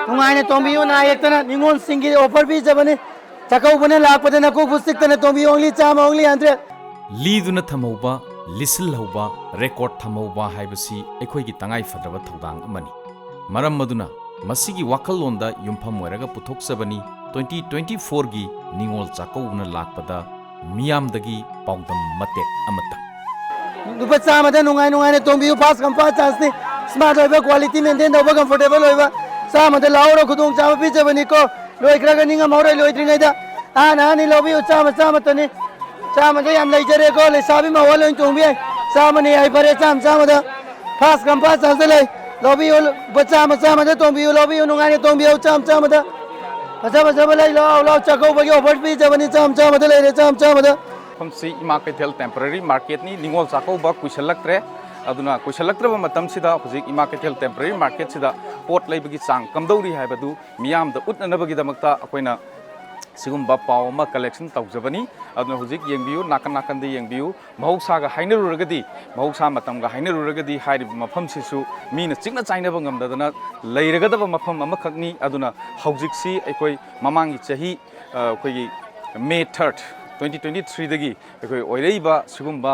नुंगाइने तोंबियो ना एकतना निंगोन सिंगी ऑफर भी जबने चकौबने लापदे नको पुस्तिकतने तोंबी ओनली चाम ओनली 100 लीदुना थमौबा लिसिल हौबा रेकॉर्ड थमौबा हाइबसी एखोइगी तंगाई फदरबा थौदांग अमनी मरम मदुना मसिगी वाखललोंदा युमफम ओइरगा पुथोक्सबनी 2024 गी निंगोल चाकौना लापदा मियामदगी पाउदम मतेक अमता दुपा चामदे नुंगाइने तोंबियो फास्ट कंफा चांसनी स्मार्ट होइबा क्वालिटी मेंटेन तौबा कंफर्टेबल होइबा चामदे लाउरो खुदोंग चाम पिजबनी को लोइख्रागा निंगा मौरे लोइद्रिङैदा आनानि लबियो चामतनी चामदे याम लैजरे को लेसाबी मवल लोइन तोंबी चामनी आइ परे चामदा फास्ट कंफा चांसले लै लबियो चामदे तोंबियो लबियो नुंगाइने तोंबियो चामदा फजब लै लाउ चकौबगी ऑफर पिजबनी चामदे लैरे चामदा ꯃꯐꯝꯁꯤ ꯏꯃꯥ ꯀꯩꯊꯦꯜ ꯇꯦꯝꯄꯔꯔꯤ ꯃꯥꯔꯀꯦꯠꯅꯤ ꯅꯤꯡꯉꯣꯜ ꯆꯥꯛꯀꯧꯕ ꯀꯨꯏꯁꯜꯂꯛꯇ꯭ꯔꯦ ꯑꯗꯨꯅ ꯀꯨꯏꯁꯜꯂꯛꯇ꯭ꯔꯕ ꯃꯇꯝꯁꯤꯗ ꯍꯧꯖꯤꯛ ꯏꯃꯥ ꯀꯩꯊꯦꯜ ꯇꯦꯝꯄꯔꯔꯤ ꯃꯥꯔꯀꯦꯠꯁꯤꯗ ꯄꯣꯠ ꯂꯩꯕꯒꯤ ꯆꯥꯡ ꯀꯝꯗꯧꯔꯤ ꯍꯥꯏꯕꯗꯨ ꯃꯤꯌꯥꯝꯗ ꯎꯠꯅꯅꯕꯒꯤꯗꯃꯛꯇ ꯑꯩꯈꯣꯏꯅ सिगुम्बा पाव अमा कलेक्शन तौजबनी अदुना हुजिक येंबियु नाकन नाकनदे येंबियु महौसागा हाइनरुरगदी महौसा मतमगा हाइनरुरगदी हाइरिब मफमसिसु मीना चिकना चाइनबा ngамददना लैरगदबा मफम अमखकनी अदुना हौजिकसी अखोय ममांगी चही अखोयगी मे 3 2023 दगी अखोय ओइरैबा सिगुम्बा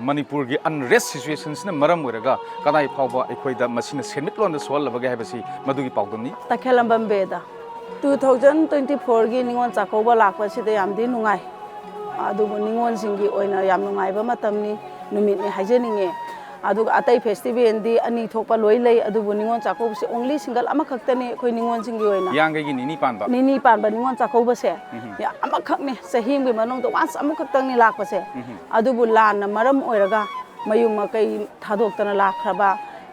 मणिपुर की अनरेस्ट सिचुएशन से मरम ओइरगा कदाई फावबा अखोयदा मसिना सेमिटलोन सोलबगे हाइबसी मदुगी पावदमनी तखेलंबम बेदा 2024 की निंगोन चाकौबा लाखपसिदे यामदि नुंगाई अदुबु निंगोन सिंगी ओइना याम नुंगाइबा मतमनी नुमितनि हाइजनिंगे अदुगा अतै फेस्टिवल दी अनि थोकपा लोइ लै अदुबु निंगोन चाकौबसे ओनली सिंगल अमा खक्तनी खोइ निंगोन सिंगी ओइना यांगैगी निनी पानबा निंगोन चाकौबसे या अमा खक्ने सहीमगे मनोंग वांस अमा खक्तनी लाखपसे अदुबु लान मरम ओइरगा मयुम मकै थादोक्तना लाखरबा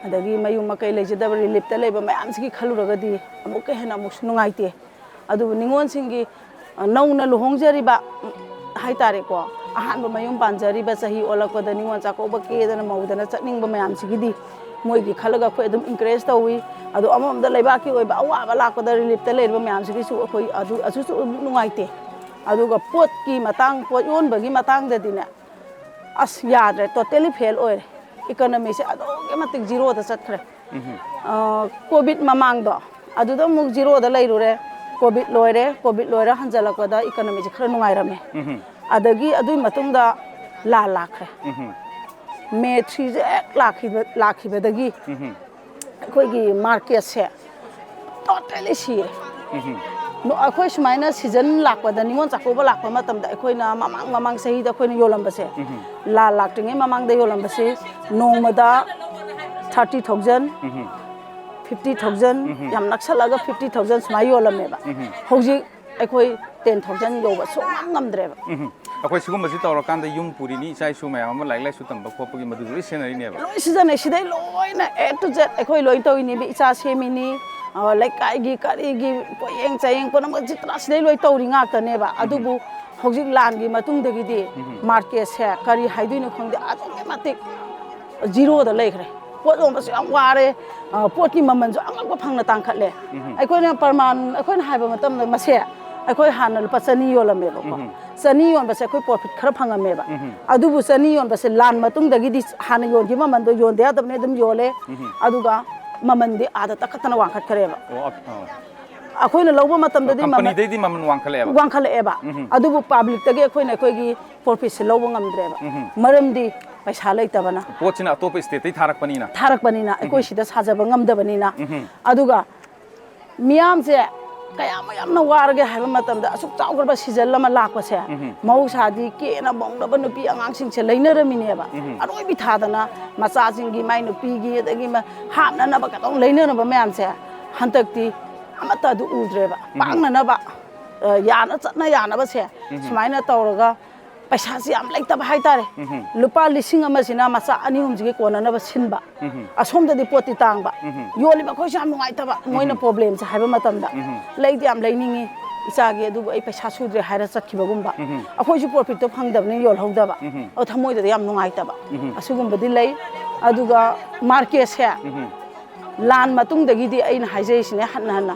अदगी मयुम मकै लेजदब रिलीफ लेबा मयामसिगी खलुरगदी अमुक हेना अमुक नुंगाइते अदुबु निंगोन सिंगी नौना लुहोंगजरिबा हाइतारेको अहानबा मयुम पांजरिबा सही ओलकदा निंगोन चाकौबा केदना मौदना चटनिंगबा मयामसिगिदी मोइगी खलगा खोइ अदुम इनकरेज तौवी अदु अममदा लेबाकी ओइबा अवाबा लाकदा रिलीफ लेबा मयामसिगिसु अखोइ अदु असुसु नुंगाइते अदुगा पोतकी मतांग पोत योनबगी मतांगददिने अस याद्रे टोटली फेल ओइरे इकोनॉमी से अदोगे मतिक जीरो दा चटखरे कोविड ममांगदो अदुदा मुक जीरो दा लैरुरे कोविड लोइरे हंजलकदा इकोनॉमी से खरा नुंगाइरमे अदगी अदुई मतुंगदा ला लाखरे मे 3 जे लाखिबदगी अखोइगी मार्केट से टोटली सिरे नो अखोइ सुमाइना सीजन लाकपदा निंगोन चाकौबा लाकपा मतमदा अखोइना ममांग सहीदा अखोइना योलंबसे ला लाक्टिंगे ममांगदा योलंबसे नोंगमदा 30,000 50,000 याम नक्सलगा 50,000 सुमाइ योलमेबा हौजी अखोइ 10,000 योबा सोंगमद्रेबा अखोइ सिगुम्बसि तौरकांदा युम पुरिनी इसाइसु मयाम अमा लाइक लाइसु तंबा खोपगी मदु लोइ सेनरिनेबा लोइ सिजन सिदै लोइना ए टू जेड अखोइ लोइ तौइनेबि इचा सेमिनी लेकाइगी करिगी पोयेंग चायेंग पुनम जितना सिदै लोइ तौरि ngaktनेबा अदुबु हौजिक लानगी मतुंगदगिदि मार्केट से करी हाइदुइनो खंगदे अदुके मतिक जीरो दा लैखरे पोत ओमबसु याम वारे पोतकी ममनजु अंगक फंगना तांखले अखोइना परमान अखोइना हाइबा मतम मसे अखोइ हाना लुपा चनी योलमेबा चनी योनबसे अखोइ प्रॉफिट खरा फंगमेबा अदुबु चनी योनबसे लान मतुंगदगिदि हाना योनगी ममनदो योनदे अदबने दम योले अदुगा ममनदि आदा तखतना वांखतखरेबा अखोइना लौबा मतमददि कंपनीदैदि ममन वांखलेबा अदुबु पब्लिक तगे अखोइना अखोइगी प्रॉफिट से लौबा ngamdreba मरमदि पैसा लैतबना पोचिना अतोप स्टेट दै थारकपनिना अखोइ सिदा साजबा ngamdabaniना अदुगा मियाम से कया मयामना वारगे हाइबा मतमदा असुक चाउगरबा सीजन लमा लाकपसे मौसादि केना बंगदबा नुपी आंगांसिंग से लैनरमिनेबा अरोइबि थादना मचासिंगी माइ नुपीगी अदगी हामननबा कतौ लैनरबा मयाम से हंतक्ति अमता दु उद्रेबा पांगननबा याना चतना यानबा से सुमाइना तौरगा पैसा से याम लैतबा हाइतारे लुपा लिसिंग अमसिना मचा अनि हुमजिगे कोननबा सिनबा असोमददि पोति तांगबा योलिबा खोइ याम नुंगाइतबा मोइना प्रॉब्लम से हाइबा मतमदा लैदि याम लैनिंगी इचागे अदुबु ऐ पैसा सुद्रे हाइरा चटखिबगुम्बा अखोइसु प्रॉफिट तो फंगदबनि योलहौदबा अ थमोइददि याम नुंगाइतबा असुगुम्बदि लै अदुगा मार्केट से लान मतुंगदगिदि ऐना हाइजैसिने हन्ना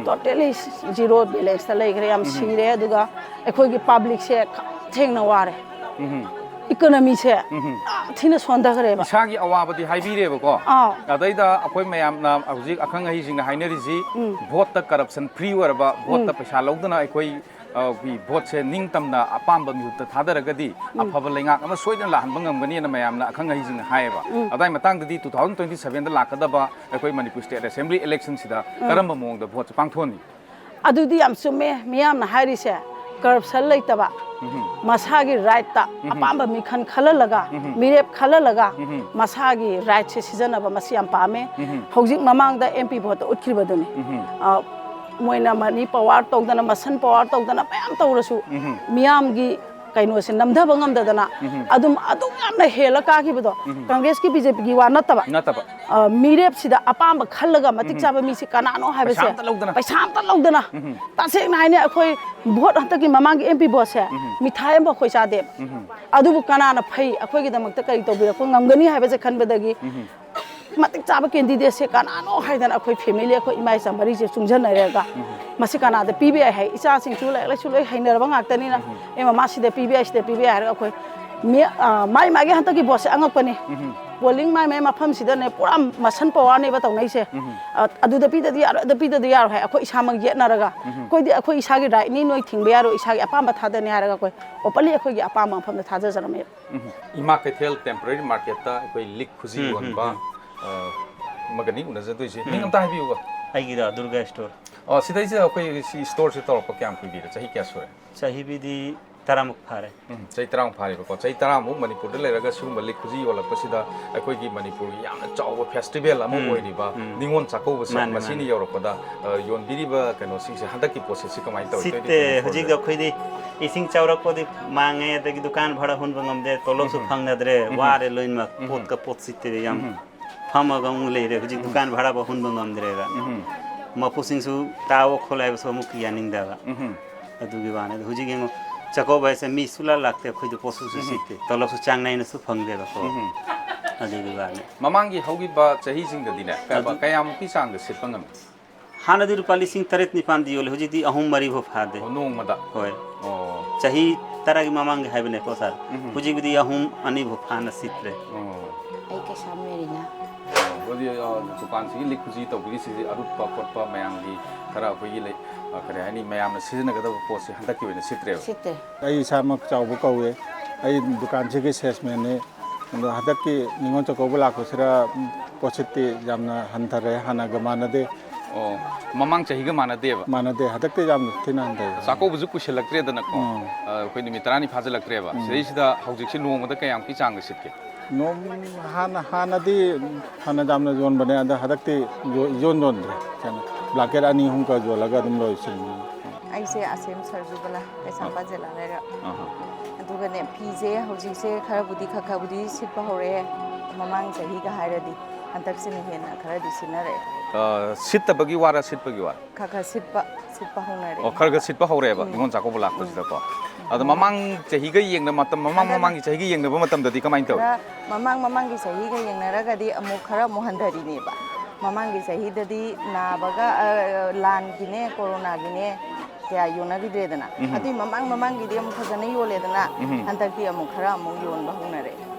टोटली जीरो बैलेंस ता लैखरे याम सिरे अदुगा अखोइगी पब्लिक से थेंगना वारे इकोनॉमी से थीन सोंदखरेबा इसागी अवाबदी हाइबीरेबको आव अदैदा अखोय मयामना हौजिक अखंग अहिजिंग हाइनरिजी भोट ता करप्शन फ्री ओरबा भोट ता पैसा लौदना अखोय भोट से निंग तमना अपाम म्यूट थादरगदी अफब लेंगा अमा सोइदन लाहनब ngमगनी न मयामना अखंग अहिजिंग हायबा अदाय मतंगददी 2027 दा लाकदबा अखोय मणिपुर स्टेट असेंबली इलेक्शन सिदा करम मोंग दा भोट पांगथोनी अदुदी याम सुमे मियामना हारिसे करप्शन लेतबा मसागी राइट ता अपाम मिखन खललगा मिरेप खललगा मसागी राइट से सिजनबा मसियाम पामे हौजिक ममांग दा एमपी भोट उठखिबदुनी मोइना मनी पावर तौदना मसन पावर तौदना मयाम तौरसु मियामगी कइनो से नमधब ngमददना अदुम यामना हेला काखिबदो कांग्रेस की बीजेपी की वा नतबा मिरेप सिदा अपाम खलगा मतिक चाबा मी से कनानो हाबसे पैसा त लौदना तासे नाइने अखोय भोट हतकी ममांग एमपी भोट से मिठाई म खोय चादे अदुबु कनाना फै अखोय गी दमक त कई तोबिरको ngमगनी हाबसे खनबदगी मतिक चाबा कैंडिडेट से कनानो हाइदन अखोय फैमिली अखोय इमाई समरी से चुंजनरेगा मसी कनादे पीबीआई है इचा सिंचु लाइक सुलै हाइनरबा ngakतनी ना एमा मासिदे पीबीआई सिदे पीबीआई हर अखोय माई मागे हतकी बॉस अंगकपनी पोलिंग माई मफम सिदने पूरा मसन पावर ने बतौनै से अदुदा पीददी यार अदु पीददी यार है अखोय इसामग येतनरगा कोइदि अखोय इसागी राइट नि नोय थिंबे यारो इसागी अपाम थादने हारगा कोइ ओपली अखोय अपाम मफम थाजा जरमे इमा कैथल टेम्पररी मार्केट ता अखोय लिक खुजी वनबा मगनी उनजदोइसे निंग अमता हाइबिउगा आइगिरा दुर्गा स्टोर सिदाइसे अखोय सी स्टोर से तौरप क्याम कुइबिरे चाहि क्या सोरे चाहि बिदि तरामुक फारे चाहि तराम फारेबको चाहि तरामु मणिपुर लेरगा सुम लिक खुजी वलपसिदा अखोय की मणिपुर यामना चाव फेस्टिवल अमो ओइरिबा निंगोन चाकौबस मसिनी यौरपदा योनबिरिबा कनो सिंसे हदकी प्रोसेस कमाइ तौ सिते हुजिग अखोयदि इसिंग चावरकपदि मांगे दगी दुकान भाड़ा हुन बंगमदे तोलोसु फंगनद्रे वारे लोइनमा पोत का पोत सिते याम फमग लेरे हुजिग दुकान भाड़ा बहुन बंगमद्रेगा मपुसिंगसु ताव खोलायबसो मुखिया निंगदागा अदुगी वाने हुजिगेंगो चको बैसे मी सुला लागते खुद पोसुसु सिते तलसु चांगनाइनसु फंगदेगा को अदुगी वाने ममांगी हौगिबा चाहि सिंगदिने कयाम की सांग सिपंगम हानदि रुपा लिसिंग तरेत निपान दियोले हुजिदि अहुम मरी भो फादे नोंगमदा होय चाहि तरागी ममांग हाइबने को सर हुजिगदि अहुम अनि भो फान सित्रे आई के सामनेरिना वदी दुकान से लिखुजी तौबी से अरुपा कोटपा मयांगी खरा होई ले करे हनी मयाम सिजनगदब पोसे हंदकी वेने सित्रे सिते आई सामक चावबो कौवे आई दुकान से के सेल्समैन ने हदकी निंगोन चकोबो लाखोसरा पोसिटी जामना हंथरे हाना गमानदे ममांग चाहिए मानदे हदकते जाम थिना हंथै साको बुजु कुशलक्रे दनको कोइ निमित्रानी फाजलक्रे बा सेसिदा हौजिकसे नोंगमदा कयाम की चांग सितके नोम हानादि हाना जामना जोन बने अदा हदकते जोन रे चना ब्लैकेट अनि हुम का जोलगा दम लोइसिन ऐसे असेम सर्जुबला पैसा पाजला लेगा अदुगने फीजे हौजिकसे खरबुदी खखबुदी सिटपा होरे ममांग सही का हायरदी हंतकसिने हेना खरदी सिनरे सित्तबगी वारा सित्तबगी वार खख सिटपा होनरे खरगा सित्पा होरेबा निगोन चाको लाखोसिदको अद ममांग चाहिगा येंगना मतम ममांग चाहिगा येंगनबा मतमददि कमाइन तौ ममांग चाहिगा येंगनरगदि अमु खरा मोहनधरिनेबा ममांग चाहिददि नाबगा लान गिने कोरोना गिने क्या योनगिद्रेदना अदि ममांग गिदि अमु फजने योलेदना हंतकि अमु खरा अमु योनबा होनरे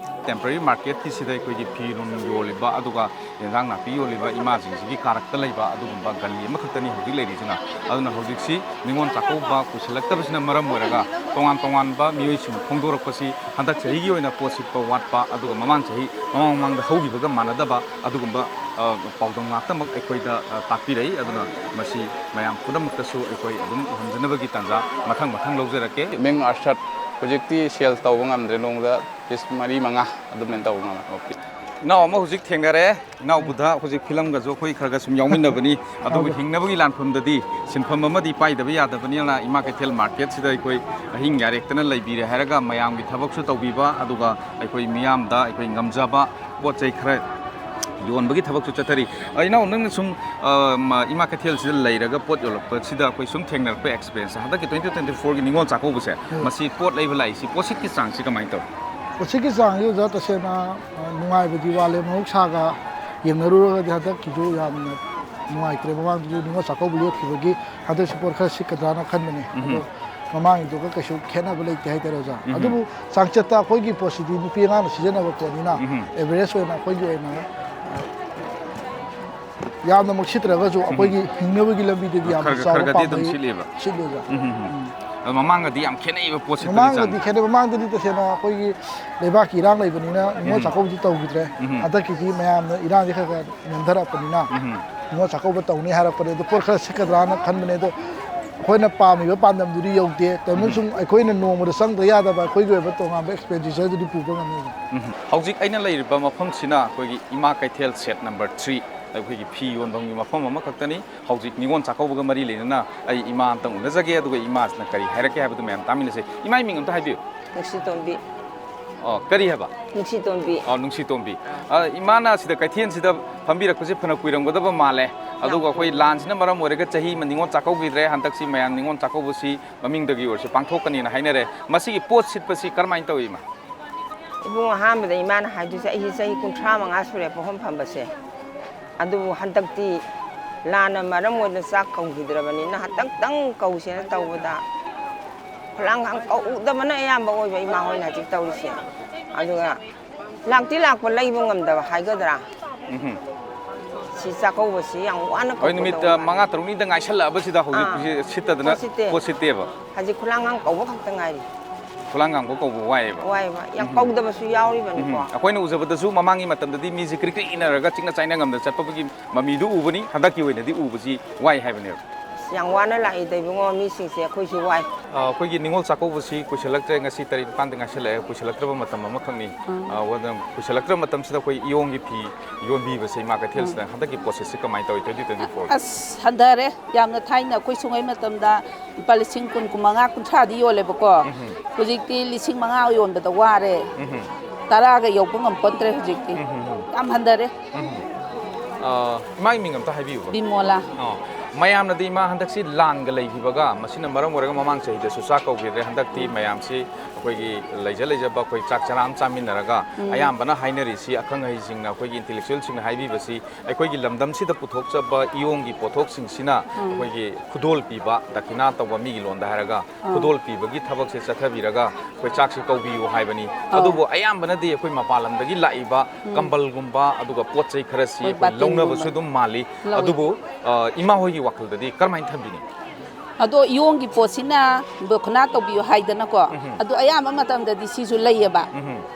टेम्पररी मार्केट की सिदा कोई फीरोन योलिबा अदुगा एंजांग नापी योलिबा इमाजिंग कारेक्टर लेबा अदुगुंबा गली अमखतनी हौजिक लेरिजना अदुना हौजिकसी निंगोन चाकौबा कुशलक्तबसिना मरम ओरगा तोंगान तोंगानबा मियोइसिम फोंदोरकपसि हंदक चहिगी ओइना पोसिटपा वाटपा अदुगा ममांग चहि ममांग हौगिबगा मानदबा अदुगुंबा पाउदों नाक्तमक एकोइदा ताकपिरै अदुना मसी मयाम पुनमक्तसु एकोइ अदुम हमजनबगी तंजा मथंग मथंग लौजरके मेंग आर्शट प्रोजेक्टी सेल तौब ngamdre nongda pis mari manga adum tau ngama okay नाव अमा हुजिक थेंगरे नाव बुधा हुजिक फिल्म गा जो खोइ खरगा सुम याउमिनबनी अदु हिंगनबगी लानफमददी सिनफम अमदी पाइदब यादबनी ना इमा कैथल मार्केट सिदा कोइ हिंग यारेक्तना लैबिरे हारगा मयामगी थबकसु तौबिबा अदुगा अखोइ मियामदा अखोइ ngamjaba पोचै खरा योनबगी थबकसु चथरी अइना नंग सुम इमा कैथल सिदा लैरगा पोत योलप सिदा कोइ सुम थेंगनरप एक्सपीरियंस हदकी 2024 गी निंगोल चाकोबसे मसी पोत लैबा लाइसी पोसिट की चांग सि कमाइ तौ उसी चांग जो तसेना नुआइबदी वाले मौसागा येंगरुरगा हदक किजो यामना नुआइत्रे ममांग जो निंगो चाको बुलियो खिबगी हदक सपोर खा सिकदाना खनबने ꯃꯃꯥꯡꯒꯤꯗꯨꯒ ꯀꯩꯁꯨ ꯈꯦꯠꯅꯕ ꯂꯩꯇꯦ ꯍꯥꯏꯇꯥꯔꯦ ꯑꯣꯖꯥ ꯑꯗꯨꯕꯨ ꯆꯥꯡꯆꯠꯇ ꯑꯩꯈꯣꯏꯒꯤ ꯄꯣꯠꯁꯤꯗꯤ ꯅꯨꯄꯤ ꯑꯉꯥꯡꯅ ꯁꯤꯖꯤꯟꯅꯕ ꯄꯣꯠꯅꯤꯅ ꯑꯦꯚꯔꯦꯖ ꯑꯣꯏꯅ ꯑꯩꯈꯣꯏꯒꯤ ꯑꯣꯏꯅ ꯌꯥꯝꯅꯃꯛ ꯁꯤꯠꯇ꯭ꯔꯒꯁꯨ ꯑꯩꯈꯣꯏꯒꯤ ꯍꯤꯡꯅꯕꯒꯤ ꯂꯝꯕꯤꯗꯗꯤ ꯌꯥꯝꯅ ꯆꯥꯎꯕ ꯄꯥꯝꯕꯩ ꯁꯤꯠꯂꯤ ꯑꯣꯖꯥ ꯃꯃꯥꯡꯒꯗꯤ ꯌꯥꯝ ꯈꯦꯠꯅꯩꯕ ꯄꯣꯠꯁꯤ ꯃꯃꯥꯡꯗꯗꯤ ꯈꯦꯠꯅꯩ ꯃꯃꯥꯡꯗꯗꯤ ꯇꯁꯦꯡꯅ ꯑꯩꯈꯣꯏꯒꯤ ꯂꯩꯕꯥꯛꯀꯤ ꯏꯔꯥꯡ ꯂꯩꯕꯅꯤꯅ ꯅꯤꯉꯣꯜ ꯆꯥꯛꯀꯧꯕꯗꯤ ꯇꯧꯈꯤꯗ꯭ꯔꯦ ꯍꯟꯗꯛꯀꯤꯗꯤ ꯃꯌꯥꯝꯅ ꯏꯔꯥꯡꯁꯦ ꯈꯔ ꯅꯦꯝꯊꯔꯛꯄꯅꯤ나 ꯅꯤꯉꯣꯜ ꯆꯥꯛꯀꯧꯕ ꯇꯧꯅꯤ ꯍꯥꯏꯔꯛꯄꯅꯦ ꯑꯗꯣ ꯄꯣꯠ ꯈꯔ ꯁꯤꯠꯀꯗ꯭ꯔꯥꯅ ꯈꯟꯕꯅꯦ ꯑꯗꯣ ꯑꯩꯈꯣꯏꯅ ꯄꯥꯝꯃꯤꯕ ꯄꯥꯟꯗꯝꯗꯨꯗꯤ ꯌꯧꯗꯦ ꯑꯃꯁꯨꯡ ꯑꯩꯈꯣꯏꯅ ꯅꯣꯡꯃꯗ ꯆꯪꯗ ꯌꯥꯗꯕ ꯑꯩꯈꯣꯏꯒꯤ ꯑꯣꯏꯕ ꯇꯣꯉꯥꯟꯕ ꯑꯦꯛꯁꯄꯦꯟꯗꯤꯆꯔꯗꯨꯗꯤ ꯄꯨꯕ ꯉꯝꯃꯤ ꯍꯧꯖꯤꯛ ꯑꯩꯅ ꯂꯩꯔꯤꯕ ꯃꯐꯝꯁꯤꯅ ꯑꯩꯈꯣꯏꯒꯤ ꯏꯃꯥ ꯀꯩꯊꯦꯜ ꯁꯦꯠ ꯅꯝꯕꯔ 3 ꯑꯩꯈꯣꯏꯒꯤ ꯐꯤ ꯌꯣꯟꯐꯝꯒꯤ ꯃꯐꯝ ꯑꯃꯈꯛꯇꯅꯤ ꯍꯧꯖꯤꯛ ꯅꯤꯉꯣꯜ ꯆꯥꯛꯀꯧꯕꯒ ꯃꯔꯤ ꯂꯩꯅꯅ ꯑꯩ ꯏꯃꯥ ꯑꯝꯇꯪ ꯎꯅꯖꯒꯦ ꯑꯗꯨꯒ ꯏꯃꯥꯁꯤꯅ ꯀꯔꯤ ꯍꯥꯏꯔꯛꯀꯦ ꯍꯥꯏꯕꯗꯨ ꯃꯌꯥꯝ ꯇꯥꯃꯤꯟꯅꯁꯦ ꯏꯃꯥꯒꯤ ꯃꯤꯡ ꯑꯝꯇ ꯍꯥꯏꯕꯤꯌꯨ ꯅꯨꯡꯁꯤꯇꯣꯝꯕꯤ ꯀꯔꯤ ꯍꯥꯏꯕ ꯅꯨꯡꯁꯤꯇꯣꯝꯕꯤ ꯅꯨꯡꯁꯤꯇꯣꯝꯕꯤ ꯏꯃꯥꯅ ꯁꯤꯗ ꯀꯩꯊꯦꯜꯁꯤꯗ ꯐꯝꯕꯤꯔꯛꯄꯁꯦ ꯐꯅ ꯀꯨꯏꯔꯝꯒꯗꯕ ꯃꯥꯜꯂꯦ ꯑꯗꯨꯒ ꯑꯩꯈꯣꯏ ꯂꯥꯟꯁꯤꯅ ꯃꯔꯝ ꯑꯣꯏꯔꯒ ꯆꯍꯤ ꯑꯃ ꯅꯤꯉꯣꯜ ꯆꯥꯛꯀꯧꯈꯤꯗ꯭ꯔꯦ ꯍꯟꯗꯛꯁꯤ ꯃꯌꯥꯝ ꯅꯤꯉꯣꯜ ꯆꯥꯛꯀꯧꯕꯁꯤ ꯃꯃꯤꯡꯗꯒꯤ ꯑꯣꯏꯔꯁꯨ ꯄꯥꯡꯊꯣꯛꯀꯅꯤꯅ ꯍꯥꯏꯅꯔꯦ ꯃꯁꯤꯒꯤ ꯄꯣꯠ ꯁꯤꯠꯄꯁꯤ ꯀꯔꯝꯍꯥꯏꯅ ꯇꯧꯏ ꯏꯃꯥ ꯏꯕꯨꯡ ꯑꯍꯥꯟꯕꯗ ꯏꯃꯥꯅ ꯍꯥꯏꯗꯣꯏꯁꯦ ꯑꯩꯁꯦ ꯆꯍꯤ 35 ꯁꯨꯔꯦ ꯄꯣꯠꯐꯝ ꯐꯝꯕꯁꯦ ꯑꯗꯨꯕꯨ ꯍꯟꯗꯛꯇꯤ ꯂꯥꯟꯅ ꯃꯔꯝ ꯑꯣꯏꯅ ꯆꯥꯛ ꯀꯧꯈꯤꯗ꯭ꯔꯕꯅꯤꯅ ꯍꯟꯗꯛꯇꯪ ꯀꯧꯁꯦꯅ ꯇꯧꯕꯗ ꯈꯨꯂꯥꯡꯈꯥꯡ ꯀꯧꯗꯕꯅ ꯑꯌꯥꯝꯕ ꯑꯣꯏꯕ ꯏꯃꯥ ꯍꯣꯏꯅ ꯍꯧꯖꯤꯛ ꯇꯧꯔꯤꯁꯦ ꯑꯗꯨꯒ ꯂꯥꯛꯇꯤ ꯂꯥꯛꯄ ꯂꯩꯕ ꯉꯝꯗꯕ ꯍꯥꯏꯒꯗ꯭ꯔꯥ ꯁꯤ ꯆꯥꯛꯀꯧꯕꯁꯤ ꯌꯥꯝ ꯋꯥꯅ ꯍꯣꯏ ꯅꯨꯃꯤꯠ 5-6ꯅꯤꯗ ꯉꯥꯏꯁꯜꯂꯛꯑꯕꯁꯤꯗ ꯍꯧꯖꯤꯛ ꯁꯤꯠꯇꯗꯅ ꯄꯣꯠ ꯁꯤꯠꯇꯦꯕ ꯍꯧꯖꯤꯛ ꯈꯨꯂꯥꯡꯈꯥꯡ ꯀꯧꯕ ꯈꯛꯇ ꯉꯥꯏꯔꯤ ꯈꯨꯂꯥꯡꯈꯥꯡ ꯀꯧꯕ ꯋꯥꯏꯑꯦꯕ ꯌꯥꯝ ꯀꯧꯗꯕꯁꯨ ꯌꯥꯎꯔꯤꯕꯅꯤꯀꯣ ꯑꯩꯈꯣꯏꯅ ꯎꯖꯕꯗꯁꯨ ꯃꯃꯥꯡꯒꯤ ꯃꯇꯝꯗꯗꯤ ꯃꯤꯁꯤ ꯀ꯭ꯔꯤꯛ ꯀ꯭ꯔꯤꯛ ꯏꯅꯔꯒ ꯆꯤꯛꯅ ꯆꯥꯏꯅ ꯉꯝꯗꯅ ꯆꯠꯄꯒꯤ ꯃꯃꯤꯗꯨ ꯎꯕꯅꯤ ꯍꯟꯗꯛꯀꯤ ꯑꯣꯏꯅꯗꯤ ꯎꯕꯁꯤ ꯋꯥꯏ ꯍꯥꯏꯕꯅꯦꯕ ꯌꯥꯝ ꯋꯥꯅ ꯂꯥꯛꯏꯗ ꯏꯕꯨꯡꯉꯣ ꯃꯤꯁꯤꯡꯁꯦ ꯑꯩꯈꯣꯏꯁꯨ ꯋꯥꯏ ꯑꯩꯈꯣꯏꯒꯤ ꯅꯤꯉꯣꯜ ꯆꯥꯛꯀꯧꯕꯁꯤ ꯀꯨꯏꯁꯜꯂꯛꯇ꯭ꯔꯦ ꯉꯁꯤ 9-10 ꯉꯥꯏꯁꯜꯂꯛꯑꯦ ꯀꯨꯏꯁꯜꯂꯛꯇ꯭ꯔꯕ ꯃꯇꯝ ꯑꯃꯈꯛꯅꯤ ꯀꯨꯏꯁꯜꯂꯛꯇ꯭ꯔꯕ ꯃꯇꯝꯁꯤꯗ ꯑꯩꯈꯣꯏ ꯏꯌꯣꯡꯒꯤ ꯐꯤ ꯌꯣꯟꯕꯤꯕꯁꯦ ꯏꯃꯥ ꯀꯩꯊꯦꯜꯁꯤꯗ ꯍꯟꯗꯛꯀꯤ ꯄ꯭ꯔꯣꯁꯦꯁꯁꯤ ꯀꯃꯥꯏꯅ ꯇꯧꯏ 2024 ꯑꯁ ꯍꯟꯊꯔꯦ ꯌꯥꯝꯅ ꯊꯥꯏꯅ ꯑꯩꯈꯣꯏ ꯁꯨꯡꯉꯩ ꯃꯇꯝꯗ ꯂꯨꯄꯥ 10,000-15,000-30,000ꯗꯤ ꯌꯣꯜꯂꯦꯕꯀꯣ ꯍꯧꯖꯤꯛꯇꯤ 5,000 ꯌꯣꯟꯕꯗ ꯋꯥꯔꯦ 10ꯒ ꯌꯧꯕ ꯉꯝꯄꯣꯟꯇ꯭ꯔꯦ ꯍꯧꯖꯤꯛꯇꯤ ꯌꯥꯝ ꯍꯟꯊꯔꯦ ꯏꯃꯥꯒꯤ ꯃꯤꯡ ꯑꯝꯇ ꯍꯥꯏꯕꯤꯌꯨ ꯕꯤꯃꯣꯂꯥ ꯃꯌꯥꯝꯅꯗꯤ ꯏꯃꯥ ꯍꯟꯗꯛꯁꯤ ꯂꯥꯟꯒ ꯂꯩꯈꯤꯕꯒ ꯃꯁꯤꯅ ꯃꯔꯝ ꯑꯣꯏꯔꯒ ꯃꯃꯥꯡ ꯆꯍꯤꯗꯁꯨ ꯆꯥꯛ ꯀꯧꯈꯤꯗ꯭ꯔꯦ ꯍꯟꯗꯛꯇꯤ ꯃꯌꯥꯝꯁꯤ ꯑꯩꯈꯣꯏꯒꯤ ꯂꯩꯖꯕ ꯑꯩꯈꯣꯏ ꯆꯥꯛ ꯆꯔꯥ ꯑꯃ ꯆꯥꯃꯤꯟꯅꯔꯒ ꯑꯌꯥꯝꯕꯅ ꯍꯥꯏꯅꯔꯤꯁꯤ ꯑꯈꯪ ꯑꯍꯩꯁꯤꯡꯅ ꯑꯩꯈꯣꯏꯒꯤ ꯏꯟꯇꯦꯂꯦꯛꯆꯨꯋꯦꯜꯁꯤꯡꯅ ꯍꯥꯏꯕꯤꯕꯁꯤ ꯑꯩꯈꯣꯏꯒꯤ ꯂꯝꯗꯝꯁꯤꯗ ꯄꯨꯊꯣꯛꯆꯕ ꯏꯌꯣꯡꯒꯤ ꯄꯣꯠꯊꯣꯛꯁꯤꯡꯁꯤꯅ ꯑꯩꯈꯣꯏꯒꯤ ꯈꯨꯗꯣꯜ ꯄꯤꯕ ꯗꯈꯤꯅꯥ ꯇꯧꯕ ꯃꯤꯒꯤ ꯂꯣꯟꯗ ꯍꯥꯏꯔꯒ ꯈꯨꯗꯣꯜ ꯄꯤꯕꯒꯤ ꯊꯕꯛꯁꯦ ꯆꯠꯊꯕꯤꯔꯒ ꯑꯩꯈꯣꯏ ꯆꯥꯛꯁꯤ ꯀꯧꯕꯤꯌꯨ ꯍꯥꯏꯕꯅꯤ ꯑꯗꯨꯕꯨ ꯑꯌꯥꯝꯕꯅꯗꯤ ꯑꯩꯈꯣꯏ ꯃꯄꯥꯟ ꯂꯝꯗꯒꯤ ꯂꯥꯛꯏꯕ ꯀꯝꯕꯜꯒꯨꯝꯕ ꯑꯗꯨꯒ ꯄꯣꯠ ꯆꯩ ꯈꯔꯁꯤ ꯑꯩꯈꯣꯏ ꯂꯧꯅꯕꯁꯨ ꯑꯗꯨꯝ ꯃꯥꯜꯂꯤ ꯑꯗꯨꯕꯨ ꯏꯃꯥ ꯍꯣꯏꯒꯤ ꯋꯥꯈꯜꯗꯗꯤ ꯀꯔꯝꯍꯥꯏꯅ ꯊꯝꯕꯤꯅꯤ ꯑꯗꯣ ꯏꯌꯣꯡꯒꯤ ꯄꯣꯠꯁꯤꯅ ꯗꯈꯤꯅꯥ ꯇꯧꯕꯤꯌꯨ ꯍꯥꯏꯗꯅꯀꯣ ꯑꯗꯣ ꯑꯌꯥꯝꯕ ꯃꯇꯝꯗꯗꯤ ꯁꯤꯁꯨ ꯂꯩꯌꯦꯕ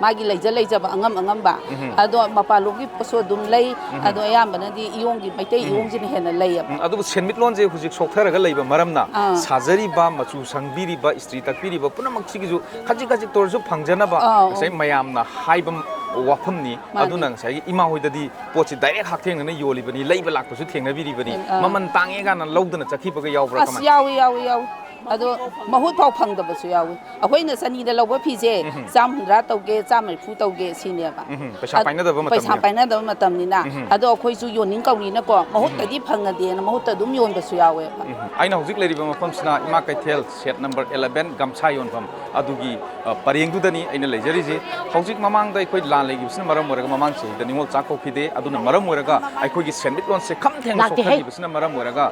ꯃꯥꯒꯤ ꯂꯩꯖꯕ ꯑꯉꯝꯕ ꯑꯗꯣ ꯃꯄꯥꯟꯂꯣꯝꯒꯤ ꯄꯣꯠꯁꯨ ꯑꯗꯨꯝ ꯂꯩ ꯑꯗꯣ ꯑꯌꯥꯝꯕꯅꯗꯤ ꯏꯌꯣꯡꯒꯤ ꯃꯩꯇꯩ ꯏꯌꯣꯡꯁꯤꯅ ꯍꯦꯟꯅ ꯂꯩꯌꯦꯕ ꯑꯗꯨꯕꯨ ꯁꯦꯟꯃꯤꯠꯂꯣꯟꯁꯦ ꯍꯧꯖꯤꯛ ꯁꯣꯛꯊꯔꯒ ꯂꯩꯕ ꯃꯔꯝꯅ ꯁꯥꯖꯔꯤꯕ ꯃꯆꯨ ꯁꯪꯕꯤꯔꯤꯕ ꯏꯁꯇ꯭ꯔꯤ ꯇꯛꯄꯤꯔꯤꯕ ꯄꯨꯝꯅꯃꯛꯁꯤꯒꯤꯁꯨ ꯈꯖꯤꯛ ꯇꯧꯔꯁꯨ ꯐꯪꯖꯅꯕ ꯉꯁꯥꯏ ꯃꯌꯥꯝꯅ ꯍꯥꯏꯕ ꯋꯥꯐꯝꯅꯤ ꯑꯗꯨꯅ ꯉꯁꯥꯏꯒꯤ ꯏꯃꯥ ꯍꯣꯏꯗꯗꯤ ꯄꯣꯠꯁꯤ ꯗꯥꯏꯔꯦꯛ ꯍꯛꯊꯦꯡꯅꯅ ꯌꯣꯜꯂꯤꯕꯅꯤ ꯂꯩꯕ ꯂꯥꯛꯄꯁꯨ ꯊꯦꯡꯅꯕꯤꯔꯤꯕꯅꯤ ꯃꯃꯟ ꯇꯥꯡꯉꯦ ꯀꯥꯟꯅ ꯂꯧꯗꯅ ꯆꯠꯈꯤꯕꯒ ꯌꯥꯎꯕ꯭ꯔꯥ ꯑꯁ ꯌꯥꯎꯏ ꯑꯗꯣ ꯃꯍꯨꯠ ꯐꯥꯎ ꯐꯪꯗꯕꯁꯨ ꯌꯥꯎꯏ ꯑꯩꯈꯣꯏꯅ ꯆꯅꯤꯗ ꯂꯧꯕ ꯐꯤꯁꯦ 150 ꯇꯧꯒꯦ 130 ꯇꯧꯒꯦ ꯁꯤꯅꯦꯕ ꯄꯩꯁꯥ ꯄꯥꯏꯅꯗꯕ ꯃꯇꯝꯅꯤꯅ ꯑꯗꯣ ꯑꯩꯈꯣꯏꯁꯨ ꯌꯣꯟꯅꯤꯡ ꯀꯧꯅꯤꯅꯀꯣ ꯃꯍꯨꯠꯇꯗꯤ ꯐꯪꯉꯗꯦꯅ ꯃꯍꯨꯠꯇ ꯑꯗꯨꯝ ꯌꯣꯟꯕꯁꯨ ꯌꯥꯎꯋꯦꯕ ꯑꯩꯅ ꯍꯧꯖꯤꯛ ꯂꯩꯔꯤꯕ ꯃꯐꯝꯁꯤꯅ ꯏꯃꯥ ꯀꯩꯊꯦꯜ ꯁꯦꯠ ꯅꯝꯕꯔ 11 ꯒꯝꯁꯥ ꯌꯣꯟꯐꯝ ꯑꯗꯨꯒꯤ ꯄꯔꯦꯡꯗꯨꯗꯅꯤ ꯑꯩꯅ ꯂꯩꯖꯔꯤꯁꯤ ꯍꯧꯖꯤꯛ ꯃꯃꯥꯡꯗ ꯑꯩꯈꯣꯏ ꯂꯥꯟ ꯂꯩꯈꯤꯕꯁꯤꯅ ꯃꯔꯝ ꯑꯣꯏꯔꯒ ꯃꯃꯥꯡ ꯆꯍꯤꯗ ꯅꯤꯉꯣꯜ ꯆꯥꯛ ꯀꯧꯈꯤꯗꯦ ꯑꯗꯨꯅ ꯃꯔꯝ ꯑꯣꯏꯔꯒ ꯑꯩꯈꯣꯏꯒꯤ ꯁꯦꯟꯃꯤꯠꯂꯣꯟꯁꯦ ꯈꯝ ꯊꯦꯡꯅ ꯁꯣꯛꯊꯈꯤꯕꯁꯤꯅ ꯃꯔꯝ ꯑꯣꯏꯔꯒ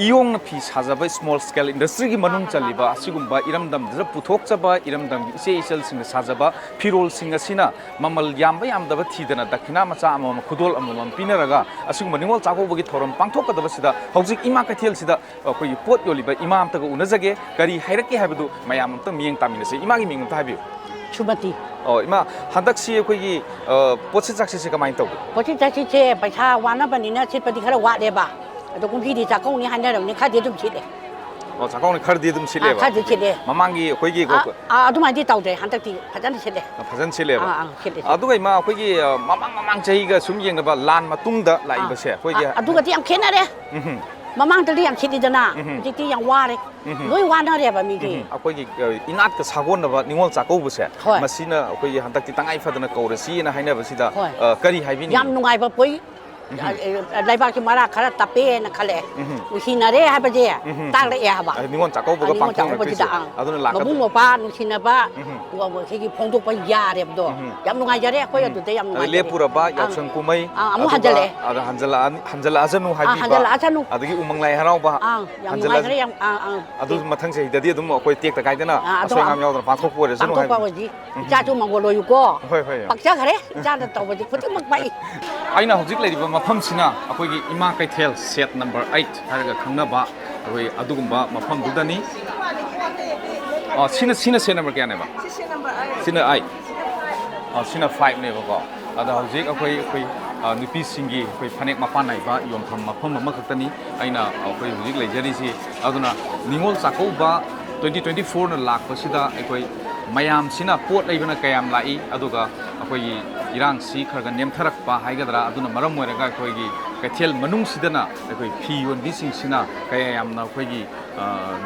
ꯏꯌꯣꯡꯅ ꯐꯤ ꯁꯥꯖꯕ ꯁ꯭ꯃꯣꯜ ꯁ꯭ꯀꯦꯜ ꯏꯟꯗꯁꯇ꯭ꯔꯤꯒꯤ ꯃꯅꯨꯡ ꯆꯜꯂꯤꯕ ꯑꯁꯤꯒꯨꯝꯕ ꯏꯔꯝꯗꯝꯗ ꯄꯨꯊꯣꯛꯆꯕ ꯏꯔꯝꯗꯝꯒꯤ ꯏꯆꯦ ꯏꯆꯜꯁꯤꯡꯅ ꯁꯥꯖꯕ ꯐꯤꯔꯣꯜꯁꯤꯡ ꯑꯁꯤꯅ ꯃꯃꯜ ꯌꯥꯝꯗꯕ ꯊꯤꯗꯅ ꯗꯈꯤꯅꯥ ꯃꯆꯥ ꯑꯃꯃꯝ ꯈꯨꯗꯣꯜ ꯑꯃꯃꯝ ꯄꯤꯅꯔꯒ ꯑꯁꯤꯒꯨꯝꯕ ꯅꯤꯉꯣꯜ ꯆꯥꯛꯀꯧꯕꯒꯤ ꯊꯧꯔꯝ ꯄꯥꯡꯊꯣꯛꯀꯗꯕꯁꯤda ꯍꯧꯖꯤꯛ ꯏꯃꯥ ꯀꯩꯊꯦꯜꯁꯤꯗ ꯑꯩꯈꯣꯏꯒꯤ ꯄꯣꯠ ꯌꯣꯜꯂꯤꯕ ꯏꯃꯥ ꯑꯝꯇꯒ ꯎꯅꯖꯒꯦ ꯀꯔꯤ ꯍꯥꯏꯔꯛꯀꯦ ꯍꯥꯏꯕꯗꯨ ꯃꯌꯥꯝ ꯑꯝꯇ ꯃꯤꯠꯌꯦꯡ ꯇꯥꯃꯤꯟꯅꯁꯤ ꯏꯃꯥꯒꯤ ꯃꯤꯡ ꯑꯝꯇ ꯍꯥꯏꯕꯤꯌꯨ ꯁꯨꯃꯇꯤ ꯏꯃꯥ ꯍꯟꯗꯛꯁꯤ ꯑꯩꯈꯣꯏꯒꯤ ꯄꯣꯠꯁꯤ ꯆꯥꯛꯁꯤꯁꯦ ꯀꯃꯥꯏꯅ ꯇꯧꯒꯦ ꯄꯣꯠꯁꯤ ꯆꯥꯛꯁꯤꯁꯦ ꯄꯩꯁꯥ ꯋꯥꯅꯕꯅꯤꯅ ꯁꯤꯠꯄꯗꯤ ꯈꯔ ꯋꯥꯠꯂꯦꯕ ꯑꯗꯣ ꯀꯨꯝꯁꯤꯗꯤ ꯆꯥꯛꯀꯧꯅꯤ ꯍꯥꯏꯅꯔꯕꯅꯤ ꯈꯔꯗꯤ ꯑꯗꯨꯝ ꯁꯤꯠꯂꯦ ꯆꯥꯛꯀꯧꯅꯤ ꯈꯔꯗꯤ ꯑꯗꯨꯝ ꯁꯤꯠꯂꯦꯕ ꯈꯔꯗꯤ ꯁꯤꯠꯂꯦ ꯃꯃꯥꯡꯒꯤ ꯑꯩꯈꯣꯏꯒꯤ ꯑꯗꯨꯃꯥꯏꯅꯗꯤ ꯇꯧꯗ꯭ꯔꯦ ꯍꯟꯗꯛꯇꯤ ꯐꯖꯅ ꯁꯤꯠꯂꯦ ꯐꯖꯅ ꯁꯤꯠꯂꯦꯕ ꯁꯤꯠꯂꯦ ꯑꯗꯨꯒ ꯏꯃꯥ ꯑꯩꯈꯣꯏꯒꯤ ꯃꯃꯥꯡ ꯆꯍꯤꯒ ꯁꯨꯝ ꯌꯦꯡꯅꯕ ꯂꯥꯟ ꯃꯇꯨꯡꯗ ꯂꯥꯛꯏꯕꯁꯦ ꯑꯩꯈꯣꯏꯒꯤ ꯑꯗꯨꯒꯗꯤ ꯌꯥꯝ ꯈꯦꯠꯅꯔꯦ ꯃꯃꯥꯡꯗꯗꯤ ꯌꯥꯝ ꯁꯤꯠꯂꯤꯗꯅ ꯍꯧꯖꯤꯛꯇꯤ ꯌꯥꯝ ꯋꯥꯔꯦ ꯂꯣꯏ ꯋꯥꯅꯔꯦꯕ ꯃꯤꯒꯤ ꯑꯩꯈꯣꯏꯒꯤ ꯏꯅꯥꯠꯀ ꯁꯥꯒꯣꯟꯅꯕ ꯅꯤꯉꯣꯜ ꯆꯥꯛꯀꯧꯕꯁꯦ ꯃꯁꯤꯅ ꯑꯩꯈꯣꯏꯒꯤ ꯍꯟꯗꯛꯇꯤ ꯇꯉꯥꯏ ꯐꯗꯅ ꯀꯧꯔꯁꯤꯅ ꯍꯥꯏꯅꯕꯁꯤꯗ ꯀꯔꯤ ꯍꯥꯏꯕꯤꯅꯤ ꯌꯥꯝ ꯅꯨꯡꯉꯥꯏꯕ ꯄꯣꯏ lấy bác cái mara khá là tập bê nó khá lệ khi nào đấy hai bây giờ tăng lại à bà ningon chakau boga pangthong na krisi aduna mà lakat bung mà ba nó khi nào ba cái phong tục bây giờ đấy đó yam nung ai giờ đấy coi tụi em nung ai le pura ba yaksang kumai amu hanjale ada hanjala azanu habi ba hanjala azanu adagi umang lai harau ba hanjala yang adu mathang sei dadi adum akoi tek ta kaidana asoi ngam yaw pangthok pore sunu hai ba ji cha chu mang lo yu ko hoi hoi pakcha khare cha da taw ba ji phuti mak bai aina hojik leiriba mafam sina akoi gi ima kaithel set number 8 haraga khangna ba akoi adugumba mafam dudani sina set number kya ne ba sina 8 sina 5 ne ba ko ada hojik akoi nupi singi akoi phanek mapan nai ba yompham mafam ma khaktani aina akoi hojik leijari si aduna ningol sakau ba 2024 na lakpa sida akoi mayam sina pot leibana kayam lai aduga akoi irang si kharga nemtharak pa haigadra aduna maram moiraga akoi gi kaithel manung sidana akoi phi yon bising sina kayam na akoi gi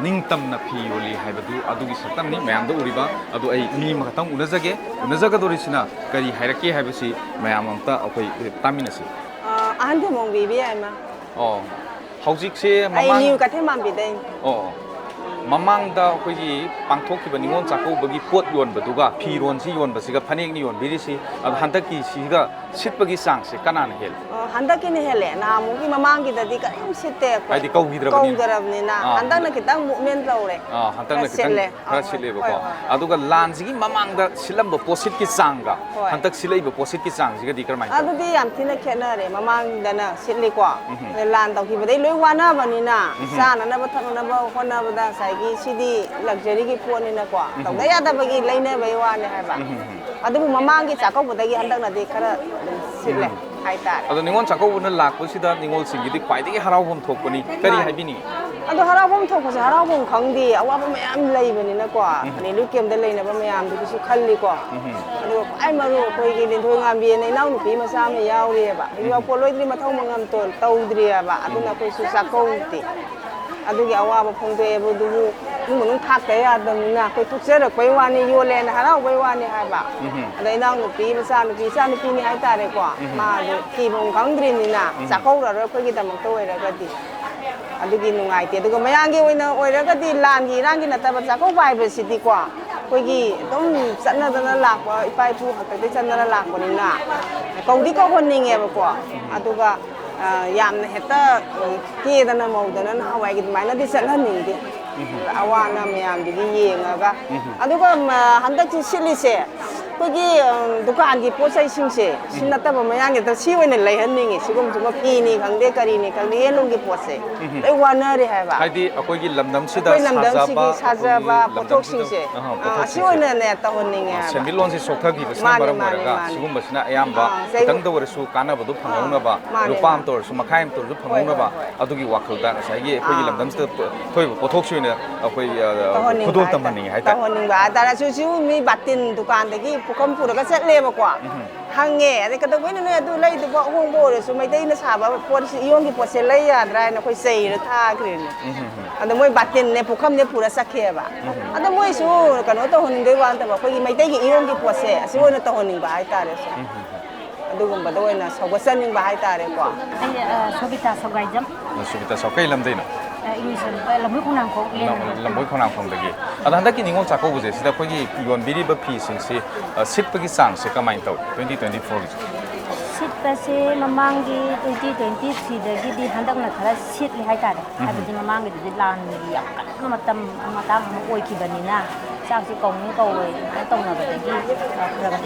ningtam na phi yoli haibadu adugi satam ni mayam da uriba adu ai mi makatang unajaga dori sina kari hairake haibasi mayam amta akoi taminasi ahan de mong bibi ai ma haujik se ai mamang niu ka the mam bi dai mamangda akhoi pangthokkiba ningon chakobagi pot yon baduga phiron si yon basiga phanek ni yon birisi ad handaki siga sitpagi sangse kanana hel handaki ni hele na mu ki mamang ki dadi ka im sitte ko ai di kau hidrabni na handak na kitang movement lawre handak na kitang khara sile ba ko aduga lanjigi mamangda silam bo posit ki sanga handak silai bo posit ki sang siga di karmai adu di yam thina khena re mamang dana sitli ko lan taw ki badai loi wana bani na sa na ba thang na ba khona ba da sai ki sidi luxury ki phone ni na ko taw da ya da ba gi laine bai wa ne ha ba adu mamang ki chakau badai handak na di khara sitle hai ta adu ningon chakau na lakpo sida ningol singi di kwai di harau bom thokpani kari haibini adu harau bom thok ko harau bom khangdi awa ba mayam lei bani na ko ani lu kem da leina ba mayam du su khalli ko adu ai maru koi gi din thoi ngam bi nei nau nu pi ma sa me yaw ri ba yu ko loi dri ma thau mangam ton tau dri ba adu na koi su sa ko ti adu gi awa ba phong de bu du nu nu thak te ya dam na koi thuk se ra koi wa ni yo le na harau koi wa ni hai ba dai nau nu pi ma sa nu pi ni hai ta re ko ma du ki bong khang dri ni na sa ko ra ro koi gi dam to ra ga di adugi nungai te aduga mayangi oina oiraga di langi rangi na taba chako bai ba sidi kwa koigi dom sanna dana lakwa ipai pu hakta de sanna lakwa ni na kaudi ko honinge ba kwa aduga yamna heta ke dana mau dana hawai gi mai na di sanna ni di awana mayam di yenga aduga handak chi silise koigi dukan gi posai singse sinna taba mayangi ta si oina lai hanninge sigum juma pi ni khangde kari ni khangde yelung gi posai ai wana re ha ba haidi akoi gi lamdam sida sajaba potok singse si oina ne ta honninge semilon si sokha gi basna baram maraga sigum basna ayamba tang da warasu kana badu phangona ba rupam tor su makhaim tor su phangona ba adugi wakhal da sai gi akoi gi lamdam sida thoi potok suina akoi khudol tamani haita ta honning ba dara su su mi batin dukan da gi pukam pura ka set le ba kwa hange ade ka da wena ne du lai du ba hong bo re su mai dai na sa ba pot si yong gi pot se lai ya dra na koi sei ra tha krin ade moi batin ne pukam ne pura sakhe ba ade moi su ka no to honning dei wan ta ba koi gi mai dai gi yong gi pot se asi wona to honning ba ai ta re su adugum ba da wena sawa saning ba ai ta re kwa ai sobita sogai jam subita sokai lamdei na English lamui khonang khong len lamui khonang khong dagi ada handaki ningol chako buje sida khoi yon biri ba phi sing se sit pagi sang se kamai tau 2024 sit pa se mamang gi 2023 dagi di handak na thara sit li hai ta de habidi mamang gi lan gi yak kan matam oi ki banina sang si kong ni ko we ai tong na ba dagi ra ga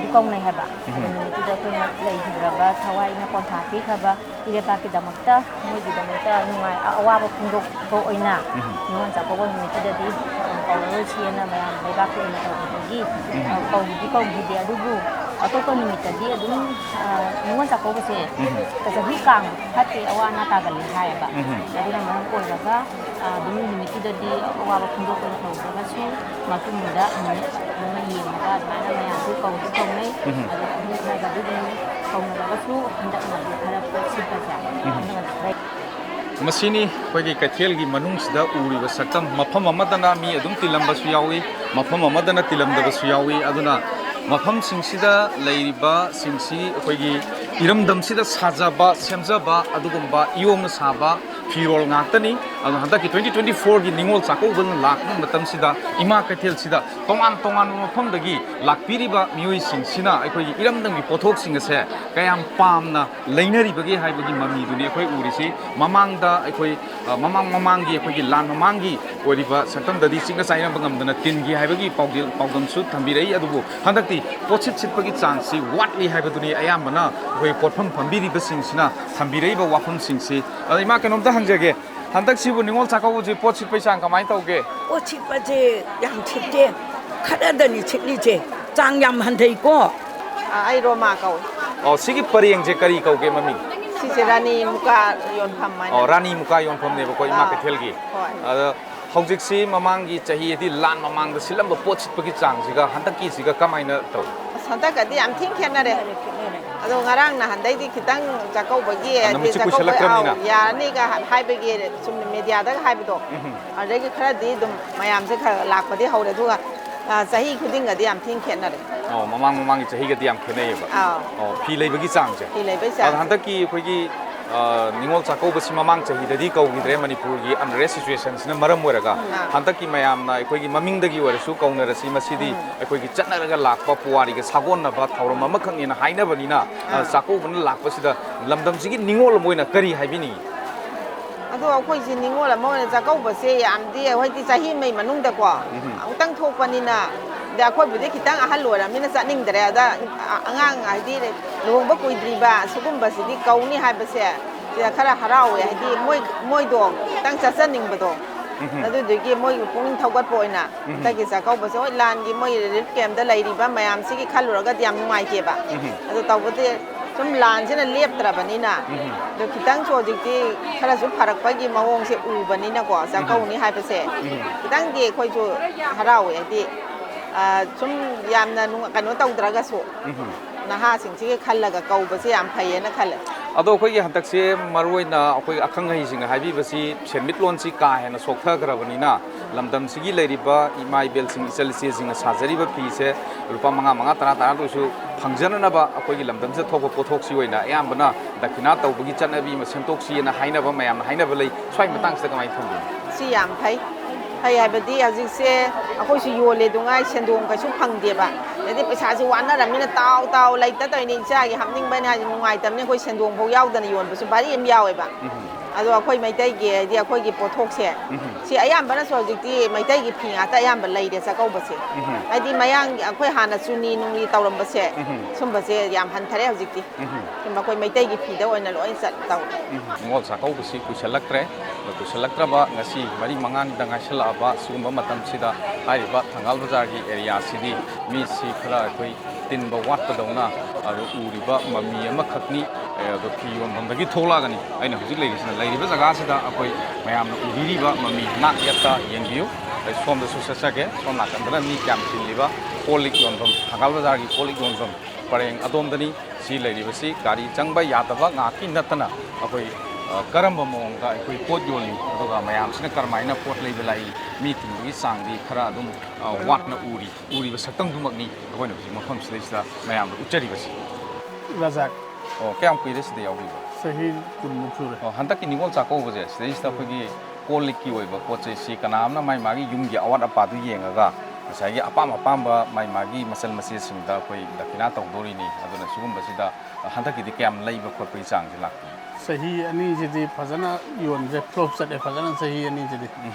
di kong nai ha ba ni tu da ko na lei hidra ba thawai na kon tha ti kha ba ire ba ki damakta moi gi damakta nungai awa ba phungdok ko oina ngon cha ko ni tu da di ko ro chi na ma mai ba ko na ko gi ko gi dia du bu atau ko ni ta di adum ngon cha ko ba se ta sa hi kang hati awa na ta ga li hai ba jadi na ma ko ga ga dum ni tu da di awa ba phungdok ko na ko ba su ma tu muda ni ma ga ma na ma tu ko nei ni ka ga du ni ko na ga su hendak na di harap ko si pa ja masini khoi kathel gi manung sida uri ba saktam mafam amadana mi adum tilamba su yawi mafam amadana tilamda ba su yawi aduna ꯃꯐꯝꯁꯤꯡꯁꯤꯗ ꯂꯩꯔꯤꯕ ꯁꯤꯡꯁꯤ ꯑꯩꯈꯣꯏꯒꯤ ꯏꯔꯝꯗꯝꯁꯤꯗ ꯁꯥꯖꯕ ꯁꯦꯝꯖꯕ ꯑꯗꯨꯒꯨꯝꯕ ꯏꯌꯣꯡꯅ ꯁꯥꯕ ꯐꯤꯔꯣꯜ ꯉꯥꯛꯇꯅꯤ ꯑꯗꯨꯅ ꯍꯟꯗꯛꯀꯤ 2024ꯒꯤ ꯅꯤꯡꯉꯣꯜ ꯆꯥꯛꯀꯧꯕꯅ ꯂꯥꯛꯄ ꯃꯇꯝꯁꯤꯗ ꯏꯃꯥ ꯀꯩꯊꯦꯜꯁꯤꯗ ꯇꯣꯉꯥꯟ ꯇꯣꯉꯥꯟꯕ ꯃꯐꯝꯗꯒꯤ ꯂꯥꯛꯄꯤꯔꯤꯕ ꯃꯤꯑꯣꯏꯁꯤꯡꯁꯤꯅ ꯑꯩꯈꯣꯏꯒꯤ ꯏꯔꯝꯗꯝꯒꯤ ꯄꯣꯠꯊꯣꯛꯁꯤꯡ ꯑꯁꯦ ꯀꯌꯥꯝ ꯄꯥꯝꯅ ꯂꯩꯅꯔꯤꯕꯒꯦ ꯍꯥꯏꯕꯒꯤ ꯃꯃꯤꯗꯨꯅꯤ ꯑꯩꯈꯣꯏ ꯎꯔꯤꯁꯤ ꯃꯃꯥꯡꯗ ꯑꯩꯈꯣꯏ ꯃꯃꯥꯡꯒꯤ ꯑꯩꯈꯣꯏꯒꯤ ꯂꯥꯟ ꯃꯃꯥꯡꯒꯤ ꯑꯣꯏꯔꯤꯕ ꯁꯛꯇꯝꯗꯗꯤ ꯆꯤꯡꯅ ꯆꯥꯏꯅꯕ ꯉꯝꯗꯅ ꯇꯤꯟꯒꯤ ꯍꯥꯏꯕꯒꯤ ꯄꯥꯎꯗꯝꯁꯨ ꯊꯝꯕꯤꯔꯛꯏ ꯑꯗꯨꯕꯨ ꯍꯟꯗꯛꯇꯤ ꯄꯣꯠꯁꯤꯠ ꯁꯤꯠꯄꯒꯤ ꯆꯥꯡꯁꯤ ꯋꯥꯠꯂꯤ ꯍꯥꯏꯕꯗꯨꯅꯤ ꯑꯌꯥꯝꯕꯅ ꯑꯩꯈꯣꯏ ꯄꯣꯠꯐꯝ ꯐꯝꯕꯤꯔꯤꯕꯁꯤꯡꯁꯤꯅ ꯊꯝꯕꯤꯔꯛꯏꯕ ꯋꯥꯐꯝꯁꯤꯡꯁꯤ ꯑꯗ ꯏꯃꯥ ꯀꯩꯅꯣꯝꯇ ꯍꯪꯖꯒꯦ ꯍꯟꯗꯛꯁꯤꯕꯨ ꯅꯤꯡꯉꯣꯜ ꯆꯥꯛꯀꯧꯕꯁꯤ ꯄꯣꯠ ꯁꯤꯠꯄꯒꯤ ꯆꯥꯡ ꯀꯃꯥꯏꯅ ꯇꯧꯒꯦ ꯄꯣꯠ ꯁꯤꯠꯄꯁꯦ ꯌꯥꯝ ꯁꯤꯠꯇꯦ ꯈꯔꯗꯅꯤ ꯁꯤꯠꯂꯤꯁꯦ ꯆꯥꯡ ꯌꯥꯝ ꯍꯟꯊꯩꯀꯣ ꯑꯩ ꯔꯣꯃꯥ ꯀꯧꯏ ꯁꯤꯒꯤ ꯄꯔꯦꯡꯁꯦ ꯀꯔꯤ ꯀꯧꯒꯦ ꯃꯃꯤꯡ ꯁꯤꯁꯦ ꯔꯥꯅꯤ ꯃꯨꯀꯥ ꯌꯣꯟꯐꯝ ꯍꯥꯏꯅ ꯔꯥꯅꯤ ꯃꯨꯀꯥ ꯌꯣꯟꯐꯝꯅꯦꯕꯀꯣ ꯏꯃꯥ ꯀꯩꯊꯦꯜꯒꯤ ꯑꯗ ꯍꯧꯖꯤꯛꯁꯤ ꯃꯃꯥꯡꯒꯤ ꯆꯍꯤꯗꯤ ꯂꯥꯟ ꯃꯃꯥꯡꯗ ꯁꯤꯠꯂꯝꯕ ꯄꯣꯠ ꯁꯤꯠꯄꯒꯤ ꯆꯥꯡꯁꯤꯒ ꯍꯟꯗꯛꯀꯤꯁꯤꯒ ꯀꯃꯥꯏꯅ ꯇꯧꯏ ꯍꯟꯗꯛꯀꯗꯤ ꯌꯥꯝ ꯊꯤꯅ ꯈꯦꯠꯅꯔꯦ ꯑꯗꯣ ꯉꯔꯥꯡ ꯅꯍꯥꯟꯗꯩꯗꯤ ꯈꯤꯇꯪ ꯆꯥꯛꯀꯧꯕꯒꯤ ꯅꯨꯃꯤꯠꯁꯤ ꯀꯨꯏꯁꯜꯂꯛꯇ꯭ꯔꯕꯅꯤꯅ ꯌꯥꯔꯅꯤꯒ ꯍꯥꯏꯕꯒꯤ ꯁꯨꯝ ꯃꯦꯗꯤꯌꯥꯗꯒ ꯍꯥꯏꯕꯗꯣ ꯑꯗꯒꯤ ꯈꯔꯗꯤ ꯑꯗꯨꯝ ꯃꯌꯥꯝꯁꯦ ꯈꯔ ꯂꯥꯛꯄꯗꯤ ꯍꯧꯔꯦ ꯑꯗꯨꯒ ꯆꯍꯤ ꯈꯨꯗꯤꯡꯒꯗꯤ ꯌꯥꯝ ꯊꯤꯅ ꯈꯦꯠꯅꯔꯦ ꯃꯃꯥꯡꯒꯤ ꯆꯍꯤꯒꯗꯤ ꯌꯥꯝ ꯈꯦꯠꯅꯩꯌꯦꯕ ꯐꯤ ꯂꯩꯕꯒꯤ ꯆꯥꯡꯁꯦ ꯐꯤ ꯂꯩꯕꯒꯤ ꯆꯥꯡ ꯍꯟꯗꯛꯀꯤ ꯑꯩꯈꯣꯏꯒꯤ ꯅꯤꯡꯉꯣꯜ ꯆꯥꯛꯀꯧꯕꯁꯤ ꯃꯃꯥꯡ ꯆꯍꯤꯗꯗꯤ ꯀꯧꯈꯤꯗ꯭ꯔꯦ ꯃꯅꯤꯄꯨꯔꯒꯤ ꯑꯟꯔꯦꯁ ꯁꯤꯆꯨꯋꯦꯁꯟꯁꯤꯅ ꯃꯔꯝ ꯑꯣꯏꯔꯒ ꯍꯟꯗꯛꯀꯤ ꯃꯌꯥꯝꯅ ꯑꯩꯈꯣꯏꯒꯤ ꯃꯃꯤꯡꯗꯒꯤ ꯑꯣꯏꯔꯁꯨ ꯀꯧꯅꯔꯁꯤ ꯃꯁꯤꯗꯤ ꯑꯩꯈꯣꯏꯒꯤ ꯆꯠꯅꯔꯒ ꯂꯥꯛꯄ ꯄꯨꯋꯥꯔꯤꯒ ꯁꯥꯒꯣꯟꯅꯕ ꯊꯧꯔꯝ ꯑꯃꯈꯛꯅꯦꯅ ꯍꯥꯏꯅꯕꯅꯤꯅ ꯆꯥꯛꯀꯧꯕꯅ ꯂꯥꯛꯄꯁꯤda ꯂꯝꯗꯝꯁꯤꯒꯤ ꯅꯤꯡꯉꯣꯜ ꯑꯃ ꯑꯣꯏꯅ ꯀꯔꯤ ꯍꯥꯏꯕꯤꯅꯤꯡꯉꯤ ꯑꯗꯣ ꯑꯩꯈꯣꯏꯁꯤ ꯅꯤꯡꯉꯣꯜ ꯑꯃ ꯑꯣꯏꯅ ꯆꯥꯛꯀꯧꯕꯁꯦ ꯌꯥꯝꯗꯤ ꯑꯩꯈꯣꯏꯗꯤ ꯆꯍꯤ ꯑꯃꯒꯤ ꯃꯅꯨꯡꯗꯀꯣ ꯑꯃꯨꯛꯇꯪ ꯊꯣꯛꯄꯅꯤꯅ ꯑꯗ ꯑꯩꯈꯣꯏꯕꯨꯗꯤ ꯈꯤꯇꯪ ꯑꯍꯜ ꯑꯣꯏꯔꯕꯅꯤꯅ ꯆꯠꯅꯤꯡꯗ꯭ꯔꯦ ꯑꯗ ꯑꯉꯥꯡ ꯍꯥꯏꯗꯤ ꯂꯨꯍꯣꯡꯕ ꯀꯨꯏꯗ꯭ꯔꯤꯕ ꯁꯤꯒꯨꯝꯕꯁꯤꯗꯤ ꯀꯧꯅꯤ ꯍꯥꯏꯕꯁꯦ ꯁꯤꯗ ꯈꯔ ꯍꯔꯥꯎꯋꯦ ꯍꯥꯏꯗꯤ ꯃꯣꯏꯗꯣ ꯈꯤꯇꯪ ꯆꯠꯆꯅꯤꯡꯕꯗꯣ ꯑꯗꯨꯗꯨꯒꯤ ꯃꯣꯏꯒꯤ ꯄꯨꯛꯅꯤꯡ ꯊꯧꯒꯠꯄ ꯑꯣꯏꯅ ꯍꯟꯗꯛꯀꯤ ꯆꯥꯛꯀꯧꯕꯁꯦ ꯍꯣꯏ ꯂꯥꯟꯒꯤ ꯃꯣꯏ ꯔꯤꯂꯤꯐ ꯀꯦꯝꯞꯇ ꯂꯩꯔꯤꯕ ꯃꯌꯥꯝꯁꯤꯒꯤ ꯈꯜꯂꯨꯔꯒꯗꯤ ꯌꯥꯝ ꯅꯨꯡꯉꯥꯏꯇꯦꯕ ꯑꯗꯨ ꯇꯧꯕꯗꯤ ꯁꯨꯝ ꯂꯥꯟꯁꯤꯅ ꯂꯦꯞꯇ꯭ꯔꯕꯅꯤꯅ ꯑꯗꯨ ꯈꯤꯇꯪꯁꯨ ꯍꯧꯖꯤꯛꯇꯤ ꯈꯔꯁꯨ ꯐꯔꯛꯄꯒꯤ ꯃꯑꯣꯡꯁꯦ ꯎꯕꯅꯤꯅꯀꯣ ꯆꯥꯛꯀꯧꯅꯤ ꯍꯥꯏꯕꯁꯦ ꯈꯤꯇꯪꯗꯤ ꯑꯩꯈꯣꯏꯁꯨ ꯍꯔꯥꯎꯋꯦ ꯍꯥꯏꯗꯤ ꯁꯨꯝ ꯌꯥꯝꯅ ꯀꯩꯅꯣ ꯇꯧꯗ꯭ꯔꯒꯁꯨ ꯅꯍꯥꯁꯤꯡꯁꯤꯒꯤ ꯈꯜꯂꯒ ꯀꯧꯕꯁꯦ ꯌꯥꯝ ꯐꯩꯌꯦꯅ ꯈꯜꯂꯦ ꯑꯗꯣ ꯑꯩꯈꯣꯏꯒꯤ ꯍꯟꯗꯛꯁꯦ ꯃꯔꯨꯑꯣꯏꯅ ꯑꯩꯈꯣꯏ ꯑꯈꯪ ꯑꯍꯩꯁꯤꯡꯅ ꯍꯥꯏꯕꯤꯕꯁꯤ ꯁꯦꯟꯃꯤꯠꯂꯣꯟꯁꯤ ꯀꯥ ꯍꯦꯟꯅ ꯁꯣꯛꯊꯈ꯭ꯔꯕꯅꯤꯅ ꯂꯝꯗꯝꯁꯤꯒꯤ ꯂꯩꯔꯤꯕ ꯏꯃꯥ ꯏꯕꯦꯜꯁꯤꯡ ꯏꯆꯜ ꯏꯆꯦꯁꯤꯡꯅ ꯁꯥꯖꯔꯤꯕ ꯐꯤꯁꯦ ꯂꯨꯄꯥ 5 ꯇꯔꯥꯗꯁꯨ ꯐꯪꯖꯅꯅꯕ ꯑꯩꯈꯣꯏꯒꯤ ꯂꯝꯗꯝꯁꯤꯗ ꯊꯣꯛꯄ ꯄꯣꯠꯊꯣꯛꯁꯤ ꯑꯣꯏꯅ ꯑꯌꯥꯝꯕꯅ ꯗꯈꯤꯅꯥ ꯇꯧꯕꯒꯤ ꯆꯠꯅꯕꯤ ꯑꯃ ꯁꯦꯝꯗꯣꯛꯁꯤꯅ ꯍꯥꯏꯅꯕ ꯃꯌꯥꯝꯅ ꯍꯥꯏꯅꯕ ꯂꯩ ꯁ꯭ꯋꯥꯏ ꯃꯇꯥꯡꯁꯤꯗ ꯀꯃꯥꯏꯅ ꯊꯝꯕꯤꯅꯤ ꯁꯤ ꯌꯥꯝ ꯐꯩ ꯍꯥꯏꯕꯗꯤ ꯍꯧꯖꯤꯛꯁꯦ ꯑꯩꯈꯣꯏꯁꯨ ꯌꯣꯜꯂꯦꯗꯨꯉꯥꯏ ꯁꯦꯟꯗꯣꯡ ꯀꯩꯁꯨ ꯐꯪꯗꯦꯕ ꯑꯗꯩ ꯄꯩꯁꯥꯁꯤ ꯋꯥꯅꯔꯕꯅꯤ나 ꯇꯥꯎ ꯂꯩꯇ ꯇꯧꯔꯤꯅꯤ ꯏꯆꯥꯒꯤ ꯍꯥꯞꯅꯤꯡꯕꯅꯤ ꯍꯥꯏꯁꯤ ꯅꯨꯡꯉꯥꯏꯇꯕꯅꯤ ꯑꯩꯈꯣꯏ ꯁꯦꯟꯗꯣꯡꯐꯥꯎ ꯌꯥꯎꯗꯅ ꯌꯣꯟꯕꯁꯨ ꯚꯥꯔꯤ ꯑꯃ ꯌꯥꯎꯋꯦꯕ ꯑꯗꯣ ꯑꯩꯈꯣꯏ ꯃꯩꯇꯩꯒꯤ ꯍꯥꯏꯗꯤ ꯑꯩꯈꯣꯏꯒꯤ ꯄꯣꯠꯊꯣꯛꯁꯦ ꯁꯤ ꯑꯌꯥꯝꯕꯅꯁꯨ ꯍꯧꯖꯤꯛꯇꯤ ꯃꯩꯇꯩꯒꯤ ꯐꯤ ꯉꯥꯛꯇ ꯑꯌꯥꯝꯕ ꯂꯩꯔꯦ ꯆꯥꯛꯀꯧꯕꯁꯦ ꯍꯥꯏꯗꯤ ꯃꯌꯥꯡ ꯑꯩꯈꯣꯏ ꯍꯥꯟꯅ ꯆꯨꯅꯤ ꯅꯨꯡꯅꯤ ꯇꯧꯔꯝꯕꯁꯦ ꯁꯨꯝꯕꯁꯦ ꯌꯥꯝ ꯍꯟꯊꯔꯦ ꯍꯧꯖꯤꯛꯇꯤ ꯑꯩꯈꯣꯏ ꯃꯩꯇꯩꯒꯤ ꯐꯤꯗ ꯑꯣꯏꯅ ꯂꯣꯏ ꯇꯧꯔꯦ ꯅꯤꯡꯉꯣꯜ ꯆꯥꯛꯀꯧꯕꯁꯤ ꯀꯨꯏꯁꯜꯂꯛꯇ꯭ꯔꯦ ꯀꯨꯏꯁꯜꯂꯛꯇ꯭ꯔꯕ ꯉꯁꯤ 4-5ꯗ ꯉꯥꯏꯁꯜꯂꯛꯑꯕ ꯁꯤꯒꯨꯝꯕ ꯃꯇꯝꯁꯤꯗ ꯍꯥꯏꯔꯤꯕ ꯊꯪꯒꯥꯜ ꯕꯖꯥꯔꯒꯤ ꯑꯦꯔꯤꯌꯥꯁꯤꯗꯤ ꯃꯤꯁꯤ ꯈꯔ ꯑꯩꯈꯣꯏ ꯇꯤꯟꯕ ꯋꯥꯠꯄꯗꯧꯅ ꯎꯔꯤꯕ ꯃꯃꯤ ꯑꯃꯈꯛꯅꯤ ꯑꯗꯣ ꯐꯤ ꯌꯣꯟꯐꯝꯗꯒꯤ ꯊꯣꯛꯂꯛꯑꯒꯅꯤ ꯑꯩꯅ ꯍꯧꯖꯤꯛ ꯂꯩꯔꯤꯕ ꯖꯒꯥꯁꯤꯗ ꯑꯩꯈꯣꯏ ꯃꯌꯥꯝꯅ ꯎꯕꯤꯔꯤꯕ ꯃꯃꯤ ꯅꯥꯛ ꯌꯦꯠꯇ ꯌꯦꯡꯕꯤꯌꯨ ꯑꯩ ꯁꯣꯝꯗꯁꯨ ꯆꯠꯆꯒꯦ ꯁꯣꯝ ꯅꯥꯀꯟꯗꯅ ꯃꯤ ꯀꯌꯥꯝ ꯆꯤꯜꯂꯤꯕ ꯀꯣꯜ ꯂꯤꯛ ꯌꯣꯟꯐꯝ ꯊꯪꯒꯥꯜ ꯕꯖꯥꯔꯒꯤ ꯀꯣꯜ ꯂꯤꯛ ꯌꯣꯟꯐꯝ ꯄꯔꯦꯡ ꯑꯗꯣꯝꯗꯅꯤ ꯁꯤ ꯂꯩꯔꯤꯕꯁꯤ ꯒꯥꯔꯤ ꯆꯪꯕ ꯌꯥꯗꯕ ꯉꯥꯏꯍꯥꯛꯀꯤ ꯅꯠꯇꯅ ꯑꯩꯈꯣꯏ ꯀꯔꯝꯕ ꯃꯑꯣꯡꯗ ꯑꯩꯈꯣꯏ ꯄꯣꯠ ꯌꯣꯜꯂꯤ ꯑꯗꯨꯒ ꯃꯌꯥꯝꯁꯤꯅ ꯀꯔꯝꯍꯥꯏꯅ ꯄꯣꯠ ꯂꯩꯕ ꯂꯥꯛꯏ ꯃꯤ ꯇꯤꯟꯕꯒꯤ ꯆꯥꯡꯗꯤ ꯈꯔ ꯑꯗꯨꯝ ꯋꯥꯠꯅ ꯎꯔꯤꯕ ꯁꯛꯇꯝꯗꯨꯃꯛꯅꯤ ꯑꯩꯈꯣꯏꯅ ꯍꯧꯖꯤꯛ ꯃꯐꯝꯁꯤꯗꯩꯁꯤꯗ ꯃꯌꯥꯝꯗ ꯎꯠꯆꯔꯤꯕꯁꯤ ꯔꯥꯖꯥꯛ ꯀꯌꯥꯝ ꯀꯨꯏꯔꯦ ꯁꯤꯗ ꯌꯥꯎꯕꯤꯕ ꯆꯍꯤ 20 ꯁꯨꯔꯦ ꯍꯟꯗꯛꯀꯤ ꯅꯤꯡꯉꯣꯜ ꯆꯥꯛꯀꯧꯕꯁꯦ ꯁꯤꯗꯩꯁꯤꯗ ꯑꯩꯈꯣꯏꯒꯤ ꯀꯣꯜ ꯂꯤꯛꯀꯤ ꯑꯣꯏꯕ ꯄꯣꯠ ꯆꯩꯁꯤ ꯀꯅꯥꯝꯅ ꯃꯥꯒꯤ ꯌꯨꯝꯒꯤ ꯑꯋꯥꯠ ꯑꯄꯥꯗꯨ ꯌꯦꯡꯉꯒ ꯉꯁꯥꯏꯒꯤ ꯑꯄꯥꯝꯕ ꯃꯥꯒꯤ ꯃꯆꯜ ꯃꯆꯦꯁꯤꯡꯗ ꯑꯩꯈꯣꯏ ꯗꯈꯤꯅꯥ ꯇꯧꯗꯣꯔꯤꯅꯤ ꯑꯗꯨꯅ ꯁꯤꯒꯨꯝꯕꯁꯤꯗ ꯍꯟꯗꯛꯀꯤꯗꯤ ꯀꯌꯥꯝ ꯂꯩꯕ ꯈꯣꯠꯄꯒꯤ ꯆꯥꯡꯁꯦ ꯂꯥꯛꯄꯤ ꯆꯍꯤ ꯑꯅꯤꯁꯤꯗꯤ ꯐꯖꯅ ꯌꯣꯟꯁꯦ ꯐ꯭ꯂꯣꯞ ꯆꯠꯂꯦ ꯐꯖꯅ ꯆꯍꯤ ꯑꯅꯤꯁꯤꯗꯤ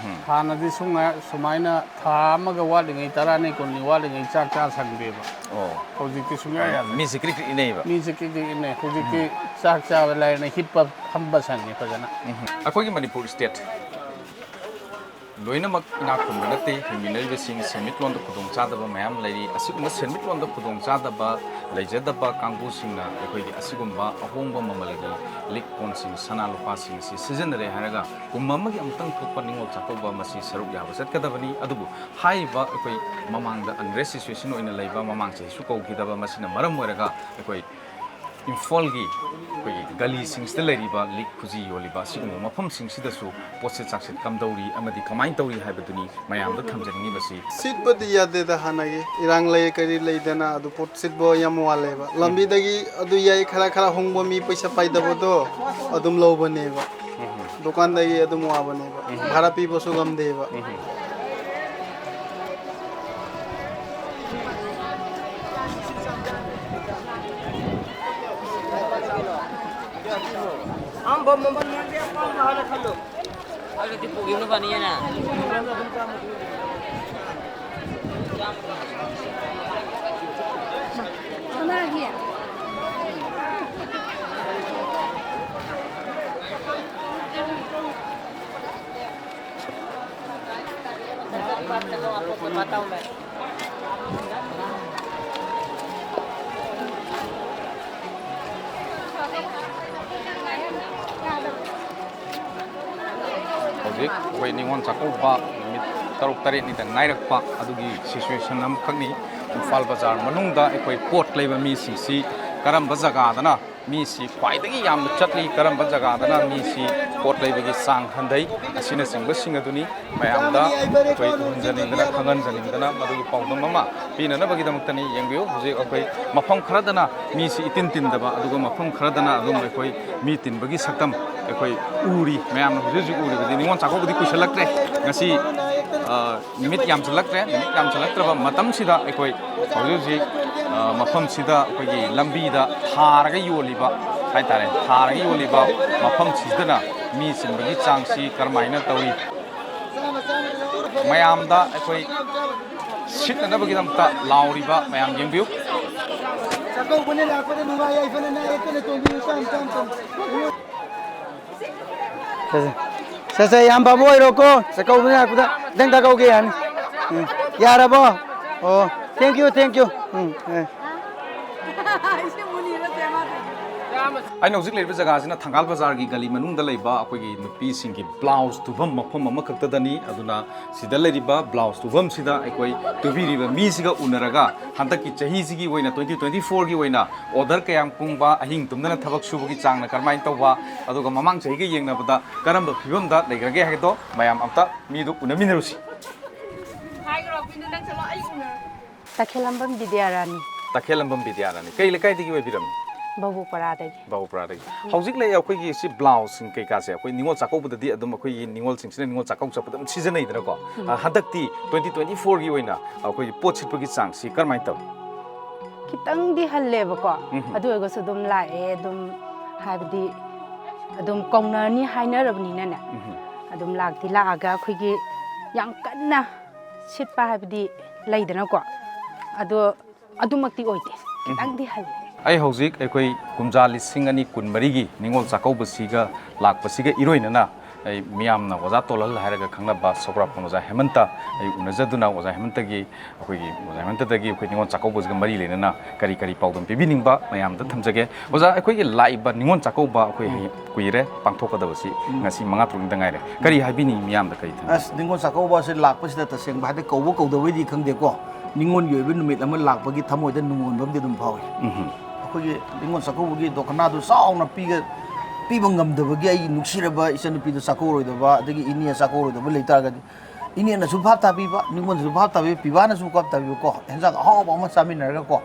ꯍꯥꯟꯅꯗꯤ ꯁꯨꯃꯥꯏꯅ ꯊꯥ ꯑꯃꯒ ꯋꯥꯠꯂꯤꯉꯩ 10 ꯀꯨꯟꯅꯤ ꯋꯥꯠꯂꯤꯉꯩ ꯆꯥꯛ ꯁꯪꯗꯦꯕ ꯍꯧꯖꯤꯛꯇꯤ ꯁꯨꯡꯌꯥ ꯌꯥꯗ꯭ꯔꯦ ꯃꯤꯁꯦ ꯀ꯭ꯔꯤꯛ ꯏꯅꯩꯕ ꯃꯤꯁꯦ ꯀ꯭ꯔꯤꯛ ꯏꯅꯩ ꯍꯧꯖꯤꯛꯇꯤ ꯆꯥꯛ ꯆꯥꯕ ꯂꯥꯏꯔꯅ ꯍꯤꯞꯄ ꯐꯝꯕ ꯁꯪꯉꯦ ꯐꯖꯅ ꯑꯩꯈꯣꯏꯒꯤ ꯃꯅꯤꯄꯨꯔ ꯁ꯭ꯇꯦꯠ ꯂꯣꯏꯅꯃꯛ ꯏꯅꯥꯛ ꯈꯨꯟꯕ ꯅꯠꯇꯦ ꯍꯤꯡꯃꯤꯟꯅꯔꯤꯕꯁꯤꯡ ꯁꯦꯟꯃꯤꯠꯂꯣꯟꯗ ꯈꯨꯗꯣꯡꯆꯥꯗꯕ ꯃꯌꯥꯝ ꯂꯩꯔꯤ ꯑꯁꯤꯒꯨꯝꯕ ꯁꯦꯟꯃꯤꯠꯂꯣꯟꯗ ꯈꯨꯗꯣꯡꯆꯥꯗꯕ ꯂꯩꯖꯗꯕ ꯀꯥꯡꯕꯨꯁꯤꯡꯅ ꯑꯩꯈꯣꯏꯒꯤ ꯑꯁꯤꯒꯨꯝꯕ ꯑꯍꯣꯡꯕ ꯃꯃꯜꯒꯤ ꯂꯤꯛ ꯀꯣꯟꯁꯤꯡ ꯁꯅꯥ ꯂꯨꯄꯥꯁꯤꯡ ꯑꯁꯤ ꯁꯤꯖꯤꯟꯅꯔꯦ ꯍꯥꯏꯔꯒ ꯀꯨꯝ ꯑꯃꯒꯤ ꯑꯃꯨꯛꯇꯪ ꯊꯣꯛꯄ ꯅꯤꯡꯉꯣꯜ ꯆꯥꯛꯀꯧꯕ ꯃꯁꯤ ꯁꯔꯨꯛ ꯌꯥꯕ ꯆꯠꯀꯗꯕꯅꯤ ꯑꯗꯨꯕꯨ ꯍꯥꯏꯔꯤꯕ ꯑꯩꯈꯣꯏ ꯃꯃꯥꯡꯗ ꯑꯟꯔꯦꯁ ꯁꯤꯆꯨꯋꯦꯁꯟ ꯑꯣꯏꯅ ꯂꯩꯕ ꯃꯃꯥꯡ ꯆꯍꯤꯁꯨ ꯀꯧꯈꯤꯗꯕ ꯃꯁꯤꯅ ꯃꯔꯝ ꯑꯣꯏꯔꯒ ꯑꯩꯈꯣꯏ ꯏꯝꯐꯥꯜꯒꯤ ꯑꯩꯈꯣꯏꯒꯤ ꯒꯂꯤꯁꯤꯡꯁꯤꯗ ꯂꯩꯔꯤꯕ ꯂꯤꯛ ꯈꯨꯖꯤ ꯌꯣꯜꯂꯤꯕ ꯑꯁꯤꯒꯨꯝꯕ ꯃꯐꯝꯁꯤꯡꯁꯤꯗꯁꯨ ꯄꯣꯠꯁꯤꯠ ꯆꯥꯛꯁꯤꯠ ꯀꯝꯗꯧꯔꯤ ꯑꯃꯗꯤ ꯀꯃꯥꯏꯅ ꯇꯧꯔꯤ ꯍꯥꯏꯕꯗꯨꯅꯤ ꯃꯌꯥꯝꯗ ꯊꯝꯖꯅꯤꯡꯉꯤꯕꯁꯤ ꯁꯤꯠꯄꯗꯤ ꯌꯥꯗꯦꯗ ꯍꯥꯟꯅꯒꯤ ꯏꯔꯥꯡ ꯂꯩ ꯀꯔꯤ ꯂꯩꯗꯅ ꯑꯗꯨ ꯄꯣꯠ ꯁꯤꯠꯄ ꯌꯥꯝ ꯋꯥꯠꯂꯦꯕ ꯂꯝꯕꯤꯗꯒꯤ ꯑꯗꯨ ꯌꯥꯏ ꯈꯔ ꯍꯣꯡꯕ ꯃꯤ ꯄꯩꯁꯥ ꯄꯥꯏꯗꯕꯗꯣ ꯑꯗꯨꯝ ꯂꯧꯕꯅꯦꯕ ꯗꯨꯀꯥꯟꯗꯒꯤ ꯑꯗꯨꯝ ꯋꯥꯕꯅꯦꯕ ꯚꯥꯔꯥ ꯄꯤꯕꯁꯨ ꯉꯝꯗꯦꯕ ꯍꯧꯖꯤꯛ ꯑꯩꯈꯣꯏ ꯅꯤꯉꯣꯜ ꯆꯥꯛꯀꯧꯕ ꯅꯨꯃꯤꯠ 6-7ꯅꯤꯗ ꯉꯥꯏꯔꯛꯄ ꯑꯗꯨꯒꯤ ꯁꯤꯆꯨꯋꯦꯁꯟ ꯑꯃꯈꯛꯅꯤ ꯏꯝꯐꯥꯜ ꯕꯖꯥꯔ ꯃꯅꯨꯡꯗ ꯑꯩꯈꯣꯏ ꯄꯣꯠ ꯂꯩꯕ ꯃꯤꯁꯤꯡꯁꯤ ꯀꯔꯝꯕ ꯖꯒꯥꯗꯅ ꯃꯤꯁꯤ ꯈ꯭ꯋꯥꯏꯗꯒꯤ ꯌꯥꯝꯅ ꯆꯠꯂꯤ ꯀꯔꯝꯕ ꯖꯒꯥꯗꯅ ꯃꯤꯁꯤ ꯄꯣꯠ ꯂꯩꯕꯒꯤ ꯆꯥꯡ ꯍꯟꯊꯩ ꯑꯁꯤꯅꯆꯤꯡꯕꯁꯤꯡ ꯑꯗꯨꯅꯤ ꯃꯌꯥꯝꯗ ꯑꯩꯈꯣꯏ ꯎꯍꯟꯖꯅꯤꯡꯗꯅ ꯈꯪꯍꯟꯖꯅꯤꯡꯗꯅ ꯃꯗꯨꯒꯤ ꯄꯥꯎꯗꯝ ꯑꯃ ꯄꯤꯅꯅꯕꯒꯤꯗꯃꯛꯇꯅꯤ ꯌꯦꯡꯕꯤꯌꯨ ꯍꯧꯖꯤꯛ ꯑꯩꯈꯣꯏ ꯃꯐꯝ ꯈꯔꯗꯅ ꯃꯤꯁꯤ ꯏꯇꯤꯟ ꯇꯤꯟꯗꯕ ꯑꯗꯨꯒ ꯃꯐꯝ ꯈꯔꯗꯅ ꯑꯗꯨꯝ ꯑꯩꯈꯣꯏ ꯃꯤ ꯇꯤꯟꯕꯒꯤ ꯁꯛꯇꯝ ꯑꯩꯈꯣꯏ ꯎꯔꯤ ꯃꯌꯥꯝꯅ ꯍꯧꯖꯤꯛ ꯍꯧꯖꯤꯛ ꯎꯔꯤꯕꯗꯤ ꯅꯤꯉꯣꯜ ꯆꯥꯛꯀꯧꯕꯗꯤ ꯀꯨꯏꯁꯜꯂꯛꯇ꯭ꯔꯦ ꯉꯁꯤ ꯅꯨꯃꯤꯠ ꯌꯥꯝꯁꯤꯜꯂꯛꯇ꯭ꯔꯦ ꯅꯨꯃꯤꯠ ꯌꯥꯝꯁꯤꯜꯂꯛꯇ꯭ꯔꯕ ꯃꯇꯝꯁꯤꯗ ꯑꯩꯈꯣꯏ ꯍꯧꯖꯤꯛ ꯍꯧꯖꯤꯛ ꯃꯐꯝꯁꯤꯗ ꯑꯩꯈꯣꯏꯒꯤ ꯂꯝꯕꯤꯗ ꯊꯥꯔꯒ ꯌꯣꯜꯂꯤꯕ ꯍꯥꯏꯇꯥꯔꯦ ꯊꯥꯔꯒ ꯌꯣꯜꯂꯤꯕ ꯃꯐꯝꯁꯤꯗꯅ ꯃꯤ ꯆꯤꯟꯕꯒꯤ ꯆꯥꯡꯁꯤ ꯀꯔꯝꯍꯥꯏꯅ ꯇꯧꯔꯤ ꯃꯌꯥꯝꯗ ꯑꯩꯈꯣꯏ ꯁꯤꯠꯅꯅꯕꯒꯤꯗꯃꯛꯇ ꯂꯥꯎꯔꯤꯕ ꯃꯌꯥꯝ ꯌꯦꯡꯕꯤꯌꯨ ꯆꯥꯛꯀꯧꯕꯅ ꯂꯥꯛꯄꯗ ꯅꯨꯡꯉꯥꯏ ꯌꯥꯏꯐꯅ ꯑꯩꯈꯣꯏꯅ ꯇꯣꯡꯕꯤꯌꯨ ꯁꯦ ꯌꯥꯝ ꯐꯕ ꯑꯣꯏꯔꯣꯀꯣ ꯆꯥꯛꯀꯧꯕꯅ ꯂꯥꯛꯄꯗ ꯈꯤꯇꯪ ꯇꯥꯛꯀꯧꯒꯦ ꯌꯥꯅꯤ ꯌꯥꯔꯕꯣ ꯑꯣ ꯊꯦꯡꯛ ꯌꯨ ꯑꯩꯅ ꯍꯧꯖꯤꯛ ꯂꯩꯔꯤꯕ ꯖꯒꯥꯁꯤꯅ ꯊꯪꯒꯥꯜ ꯕꯖꯥꯔꯒꯤ ꯒꯂꯤ ꯃꯅꯨꯡꯗ ꯂꯩꯕ ꯑꯩꯈꯣꯏꯒꯤ ꯅꯨꯄꯤꯁꯤꯡꯒꯤ ꯕ꯭ꯂꯥꯎꯁ ꯇꯨꯐꯝ ꯃꯐꯝ ꯑꯃꯈꯛꯇꯗꯅꯤ ꯑꯗꯨꯅ ꯁꯤꯗ ꯂꯩꯔꯤꯕ ꯕ꯭ꯂꯥꯎꯁ ꯇꯨꯐꯝꯁꯤꯗ ꯑꯩꯈꯣই ꯇꯨꯕꯤꯔꯤꯕ ꯃꯤꯁꯤꯒ ꯎꯅꯔꯒ ꯍꯟꯗꯛꯀꯤ ꯆꯍꯤꯁꯤꯒꯤ ꯑꯣꯏꯅ 2024ꯒꯤ ꯑꯣꯏꯅ ꯑꯣꯔꯗꯔ ꯀꯌꯥꯝ ꯀꯨꯡꯕ ꯑꯍꯤꯡ ꯇꯨꯝꯗꯅ ꯊꯕꯛ ꯁꯨꯕꯒꯤ ꯆꯥꯡꯅ ꯀꯔꯝꯍꯥꯏꯅ ꯇꯧꯕ ꯑꯗꯨꯒ ꯃꯃꯥꯡ ꯆꯍꯤꯒ ꯌꯦꯡꯅꯕꯗ ꯀꯔꯝꯕ ꯐꯤꯕꯝꯗ ꯂꯩꯈ꯭ꯔꯒꯦ ꯍꯥꯏꯕꯗꯣ ꯃꯌꯥꯝ ꯑꯝꯇ ꯃꯤꯗꯨ ꯎꯅꯃꯤꯟꯅꯔꯨꯁꯤ ꯇꯈꯦꯜꯂꯝꯕꯝ ꯕꯤꯗ꯭ꯌꯥꯔꯥꯅꯤ ꯇꯈꯦꯜꯂꯝꯕꯝ ꯕꯤꯗ꯭ꯌꯥꯔꯥꯅꯤ ꯀꯩ ꯂꯩꯀꯥꯏꯗꯒꯤ ꯑꯣꯏꯕꯤꯔꯝꯃꯤ ꯕꯕꯨꯄꯔꯥꯗꯒꯤ ꯕꯥꯎꯄ꯭ꯔꯥꯗꯒꯤ ꯍꯧꯖꯤꯛ ꯂꯩ ꯑꯩꯈꯣꯏꯒꯤ ꯁꯤ ꯕ꯭ꯂꯥꯎꯁꯁꯤꯡ ꯀꯩꯀꯥꯁꯦ ꯑꯩꯈꯣꯏ ꯅꯤꯉꯣꯜ ꯆꯥꯛꯀꯧꯕꯗꯗꯤ ꯑꯗꯨꯝ ꯑꯩꯈꯣꯏꯒꯤ ꯅꯤꯉꯣꯜꯁꯤꯡꯁꯤꯅ ꯅꯤꯉꯣꯜ ꯆꯥꯛꯀꯧ ꯆꯠꯄꯗ ꯑꯗꯨꯝ ꯁꯤꯖꯤꯟꯅꯩꯗꯅꯀꯣ ꯍꯟꯗꯛꯇꯤ 2024ꯒꯤ ꯑꯣꯏꯅ ꯑꯩꯈꯣꯏꯒꯤ ꯄꯣꯠ ꯁꯤꯠꯄꯒꯤ ꯆꯥꯡꯁꯤ ꯀꯔꯝꯍꯥꯏꯅ ꯇꯧꯏ ꯈꯤꯇꯪꯗꯤ ꯍꯜꯂꯦꯕꯀꯣ ꯑꯗꯨ ꯑꯣꯏꯔꯒꯁꯨ ꯑꯗꯨꯝ ꯂꯥꯛꯑꯦ ꯑꯗꯨꯝ ꯍꯥꯏꯕꯗꯤ ꯑꯗꯨꯝ ꯀꯧꯅꯔꯅꯤ ꯍꯥꯏꯅꯔꯕꯅꯤꯅꯅꯦ ꯑꯗꯨꯝ ꯂꯥꯛꯇꯤ ꯂꯥꯛꯑꯒ ꯑꯩꯈꯣꯏꯒꯤ ꯌꯥꯝ ꯀꯟꯅ ꯁꯤꯠꯄ ꯍꯥꯏꯕꯗꯤ ꯂꯩꯗꯅꯀꯣ ꯑꯗꯣ ꯑꯗꯨꯃꯛꯇꯤ ꯑꯣꯏꯗꯦ ꯈꯤꯇꯪꯗꯤ ꯍꯜꯂꯦ ꯑꯩ ꯍꯧꯖꯤꯛ ꯑꯩꯈꯣꯏ ꯀꯨꯝꯖꯥ 2024ꯒꯤ ꯅꯤꯉꯣꯜ ꯆꯥꯛꯀꯧꯕꯁꯤꯒ ꯂꯥꯛꯄꯁꯤꯒ ꯏꯔꯣꯏꯅꯅ ꯑꯩ ꯃꯤꯌꯥꯝꯅ ꯑꯣꯖꯥ ꯇꯣꯜꯍꯜ ꯍꯥꯏꯔꯒ ꯈꯪꯅꯕ ꯁꯣꯒ꯭ꯔꯥꯐꯝ ꯑꯣꯖꯥ ꯍꯦꯃꯟꯇ ꯑꯩ ꯎꯅꯖꯗꯨꯅ ꯑꯣꯖꯥ ꯍꯦꯃꯟꯇꯗꯒꯤ ꯑꯩꯈꯣꯏ ꯅꯤꯉꯣꯜ ꯆꯥꯛꯀꯧꯕꯁꯤꯒ ꯃꯔꯤ ꯂꯩꯅꯅ ꯀꯔꯤ ꯀꯔꯤ ꯄꯥꯎꯗꯝ ꯄꯤꯕꯤꯅꯤꯡꯕ ꯃꯌꯥꯝꯗ ꯊꯝꯖꯒꯦ ꯑꯣꯖꯥ ꯑꯩꯈꯣꯏꯒꯤ ꯂꯥꯛꯏꯕ ꯅꯤꯉꯣꯜ ꯆꯥꯛꯀꯧꯕ ꯑꯩꯈꯣꯏ ꯀꯨꯏꯔꯦ ꯄꯥꯡꯊꯣꯛꯀꯗꯕꯁꯤ ꯉꯁꯤ 5-6ꯗ ꯉꯥꯏꯔꯦ ꯀꯔꯤ ꯍꯥꯏꯕꯤꯅꯤ ꯃꯤꯌꯥꯝꯗ ꯀꯔꯤ ꯊꯝ ꯑꯁ ꯅꯤꯉꯣꯜ ꯆꯥꯛꯀꯧꯕꯁꯦ ꯂꯥꯛꯄꯁꯤꯗ ꯇꯁꯦꯡꯕ ꯍꯥꯏꯗꯤ ꯀꯧꯕ ꯀꯧꯗꯕꯩꯗꯤ ꯈꯪꯗꯦꯀꯣ ꯅꯤꯉꯣꯜꯒꯤ ꯑꯣꯏꯕ ꯅꯨꯃꯤꯠ ꯑꯃ ꯂꯥꯛꯄꯒꯤ ꯊꯃꯣꯏꯗ ꯅꯨꯡꯉꯣꯟꯕ ꯑꯃꯗꯤ ꯑꯗꯨꯝ ꯐꯥꯎꯏ ꯑꯩꯈꯣꯏꯒꯤ ꯅꯤꯉꯣꯜ ꯆꯥꯛꯀꯧꯕꯒꯤ ꯗꯣꯈꯅꯥꯗꯨ ꯆꯥꯎꯅ ꯄꯤꯕ ꯉꯝꯗꯕꯒꯤ ꯑꯩꯒꯤ ꯅꯨꯡꯁꯤꯔꯕ ꯏꯆꯟꯅꯨꯄꯤꯗ ꯆꯥꯛꯀꯧꯔꯣꯏꯗꯕ ꯑꯗꯒꯤ ꯏꯅꯦ ꯆꯥꯛꯀꯧꯔꯣꯏꯗꯕ ꯂꯩꯇꯥꯔꯒꯗꯤ ꯏꯅꯦꯅꯁꯨ ꯚꯥꯞ ꯇꯥꯕꯤꯕ ꯅꯤꯉꯣꯜꯅꯁꯨ ꯚꯥꯞ ꯇꯥꯕꯤꯕ ꯄꯤꯕꯥꯅꯁꯨ ꯚꯥꯞ ꯇꯥꯕꯤꯕꯀꯣ ꯍꯦꯟꯖꯥꯡ ꯑꯍꯥꯎꯕ ꯑꯃ ꯆꯥꯃꯤꯟꯅꯔꯒꯀꯣ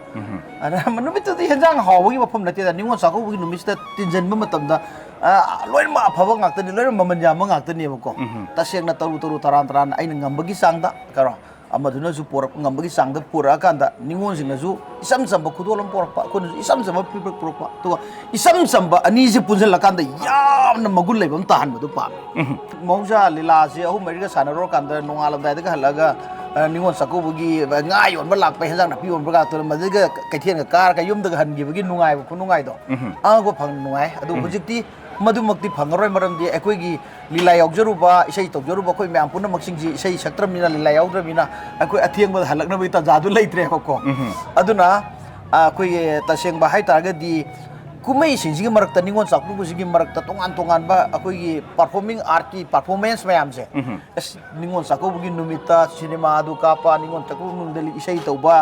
ꯑꯗ ꯅꯨꯃꯤꯠꯇꯨꯗꯤ ꯍꯦꯟꯖꯥꯡ ꯍꯥꯎꯕꯒꯤ ꯋꯥꯐꯝ ꯅꯠꯇꯦꯗ ꯅꯤꯉꯣꯜ ꯆꯥꯛꯀꯧꯕꯒꯤ ꯅꯨꯃꯤꯠꯁꯤꯗ ꯇꯤꯟꯖꯟꯕ ꯃꯇꯝꯗ ꯂꯣꯏꯅꯃꯛ ꯑꯐꯕ ꯉꯥꯛꯇꯅꯤ ꯂꯣꯏꯅꯃꯛ ꯃꯃꯜ ꯌꯥꯝꯕ ꯉꯥꯛꯇꯅꯦꯕꯀꯣ ꯇꯁꯦꯡꯅ ꯇꯔꯨ ꯇꯔꯥꯟ ꯑꯩꯅ ꯉꯝꯕꯒꯤ ꯆꯥꯡꯗ ꯀꯩꯅꯣ ꯑꯃꯗꯨꯅꯁꯨ ꯄꯣꯔꯛꯄ ꯉꯝꯕꯒꯤ ꯆꯥꯡꯗ ꯄꯨꯔꯛꯑꯀꯥꯟꯗ ꯅꯤꯉꯣꯜꯁꯤꯡꯅꯁꯨ ꯏꯆꯝ ꯆꯝꯕ ꯈꯨꯗꯣꯜ ꯑꯃ ꯄꯣꯔꯛꯄ ꯑꯩꯈꯣꯏꯅꯁꯨ ꯏꯆꯝ ꯆꯝꯕ ꯄꯨꯔꯛꯄ ꯑꯗꯨꯒ ꯏꯆꯝ ꯆꯝꯕ ꯑꯅꯤꯁꯦ ꯄꯨꯟꯁꯤꯜꯂꯀꯥꯟꯗ ꯌꯥꯝꯅ ꯃꯒꯨꯟ ꯂꯩꯕ ꯑꯃ ꯇꯥꯍꯟꯕꯗꯨ ꯄꯥꯝꯃꯦ ꯃꯍꯧꯁꯥ ꯂꯤꯂꯥꯁꯦ 3-4ꯒ ꯁꯥꯟꯅꯔꯨꯔꯀꯥꯟꯗ ꯅꯣꯡꯉꯥꯜꯂꯝꯗꯥꯏꯗꯒ ꯍꯜꯂꯒ ꯅꯤꯉꯣꯜ ꯆꯥꯛꯀꯧꯕꯒꯤ ꯉꯥ ꯌꯣꯟꯕ ꯂꯥꯛꯄ ꯍꯦꯟꯖꯥꯡ ꯅꯥꯄꯤ ꯌꯣꯟꯕ ꯉꯥꯛꯇ ꯃꯗꯨꯒ ꯀꯩꯊꯦꯜꯒ ꯀꯥꯔꯒ ꯌꯨꯝꯗꯒ ꯍꯟꯈꯤꯕꯒꯤ ꯅꯨꯡꯉꯥꯏꯕ ꯈꯨꯅꯨꯡꯉꯥꯏꯗꯣ ꯑꯉꯛꯄ ꯐꯪ ꯅꯨꯡꯉꯥꯏ ꯑꯗꯨ ꯍꯧꯖꯤꯛꯇꯤ ꯃꯗꯨꯃꯛꯇꯤ ꯐꯪꯉꯔꯣꯏ ꯃꯔꯝꯗꯤ ꯑꯩꯈꯣꯏꯒꯤ ꯂꯤꯂꯥ ꯌꯥꯎꯖꯔꯨꯕ ꯏꯁꯩ ꯇꯧꯖꯔꯨꯕ ꯑꯩꯈꯣꯏ ꯃꯌꯥꯝ ꯄꯨꯝꯅꯃꯛꯁꯤꯡꯁꯤ ꯏꯁꯩ ꯁꯛꯇ꯭ꯔꯕꯅꯤ나 ꯂꯤꯂꯥ ꯌꯥꯎꯗ꯭ꯔꯕꯅꯤ나 ꯑꯩꯈꯣꯏ ꯑꯊꯦꯡꯕꯗ ꯍꯜꯂꯛꯅꯕꯒꯤ ꯇꯥꯟꯖꯥꯗꯨ ꯂꯩꯇ꯭ꯔꯦꯕꯀꯣ ꯑꯗꯨꯅ ꯑꯩꯈꯣꯏꯒꯤ ꯇꯁꯦꯡꯕ ꯍꯥꯏꯇꯥꯔꯒꯗꯤ कुमैसिंसिगी मरक्ता निंगोन चाकपुबुसिगी मरक्ता तोंगान अखोगी परफॉर्मिंग आर्ट की परफॉर्मेंस मयामसे निंगोन चाकपुबुगी नुमिता सिनेमा अदु कापा निंगोन चाकपुबु नुंगदली इसै तौबा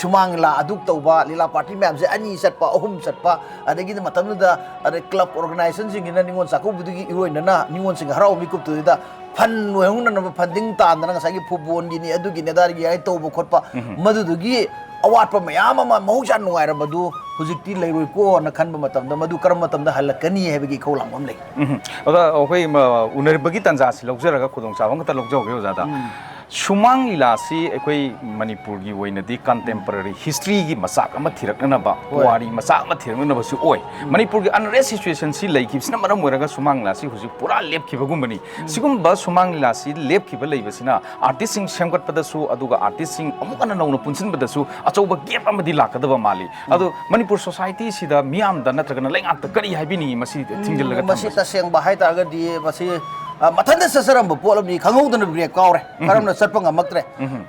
सुमांग ला अदुक तौबा लीला पार्टी मयामसे अनि चटपा अहुम चटपा अदगी मतमदा अदे क्लब ऑर्गेनाइजेशन सिंगिना निंगोन चाकपुबुगी इरोइनना निंगोन सिंग हराव मिकुपतुदा फन वेहुनना फंडिंग तांदना ngasagi फुटबॉल गिनी अदुगी नेदारगी आई तौबो खोटपा मदुदुगी अवाटपा मयाम अमा मौजा नुगाइरबदु हुजिक्ति लेरोइको न खनबा मतमदा मदु करम मतमदा हलकनी हैबगी खौलांगम लै अदा ओखै उनरबगी तंजासि लौजरगा खुदोंग चाबंग त लौजौगे ओजादा सुमांग लीलासी अखोई मणिपुर की ओइनदी कंटेम्पररी हिस्ट्री की मसाक अमा थिरकनबा वारी मसाक अमा थिरकनबसु ओइ मणिपुर की अनरेस्ट सिचुएशन सी लैखिबसिना मरम ओरगा सुमांग लीलासी हुजि पूरा लेपखिबगुमबनी सिगुमबा सुमांग लीलासी लेपखिबा लैबसिना आर्टिस्ट सिंग सेमगतपदसु अदुगा आर्टिस्ट सिंग अमुकना नौना पुनसिनबदसु अचौबा गेप अमदि लाकदबा माली अदु मणिपुर सोसाइटी सिदा मियामदा नत्रगना लैंगाक्ता करी हाइबिनी मसी थिंगलगा मसी तसेंबा हाइतारगदी मसी मथंदा ससरम पोलमनी खंगौदना ब्रेक कावरे करमना चटपा ngमक्त्रे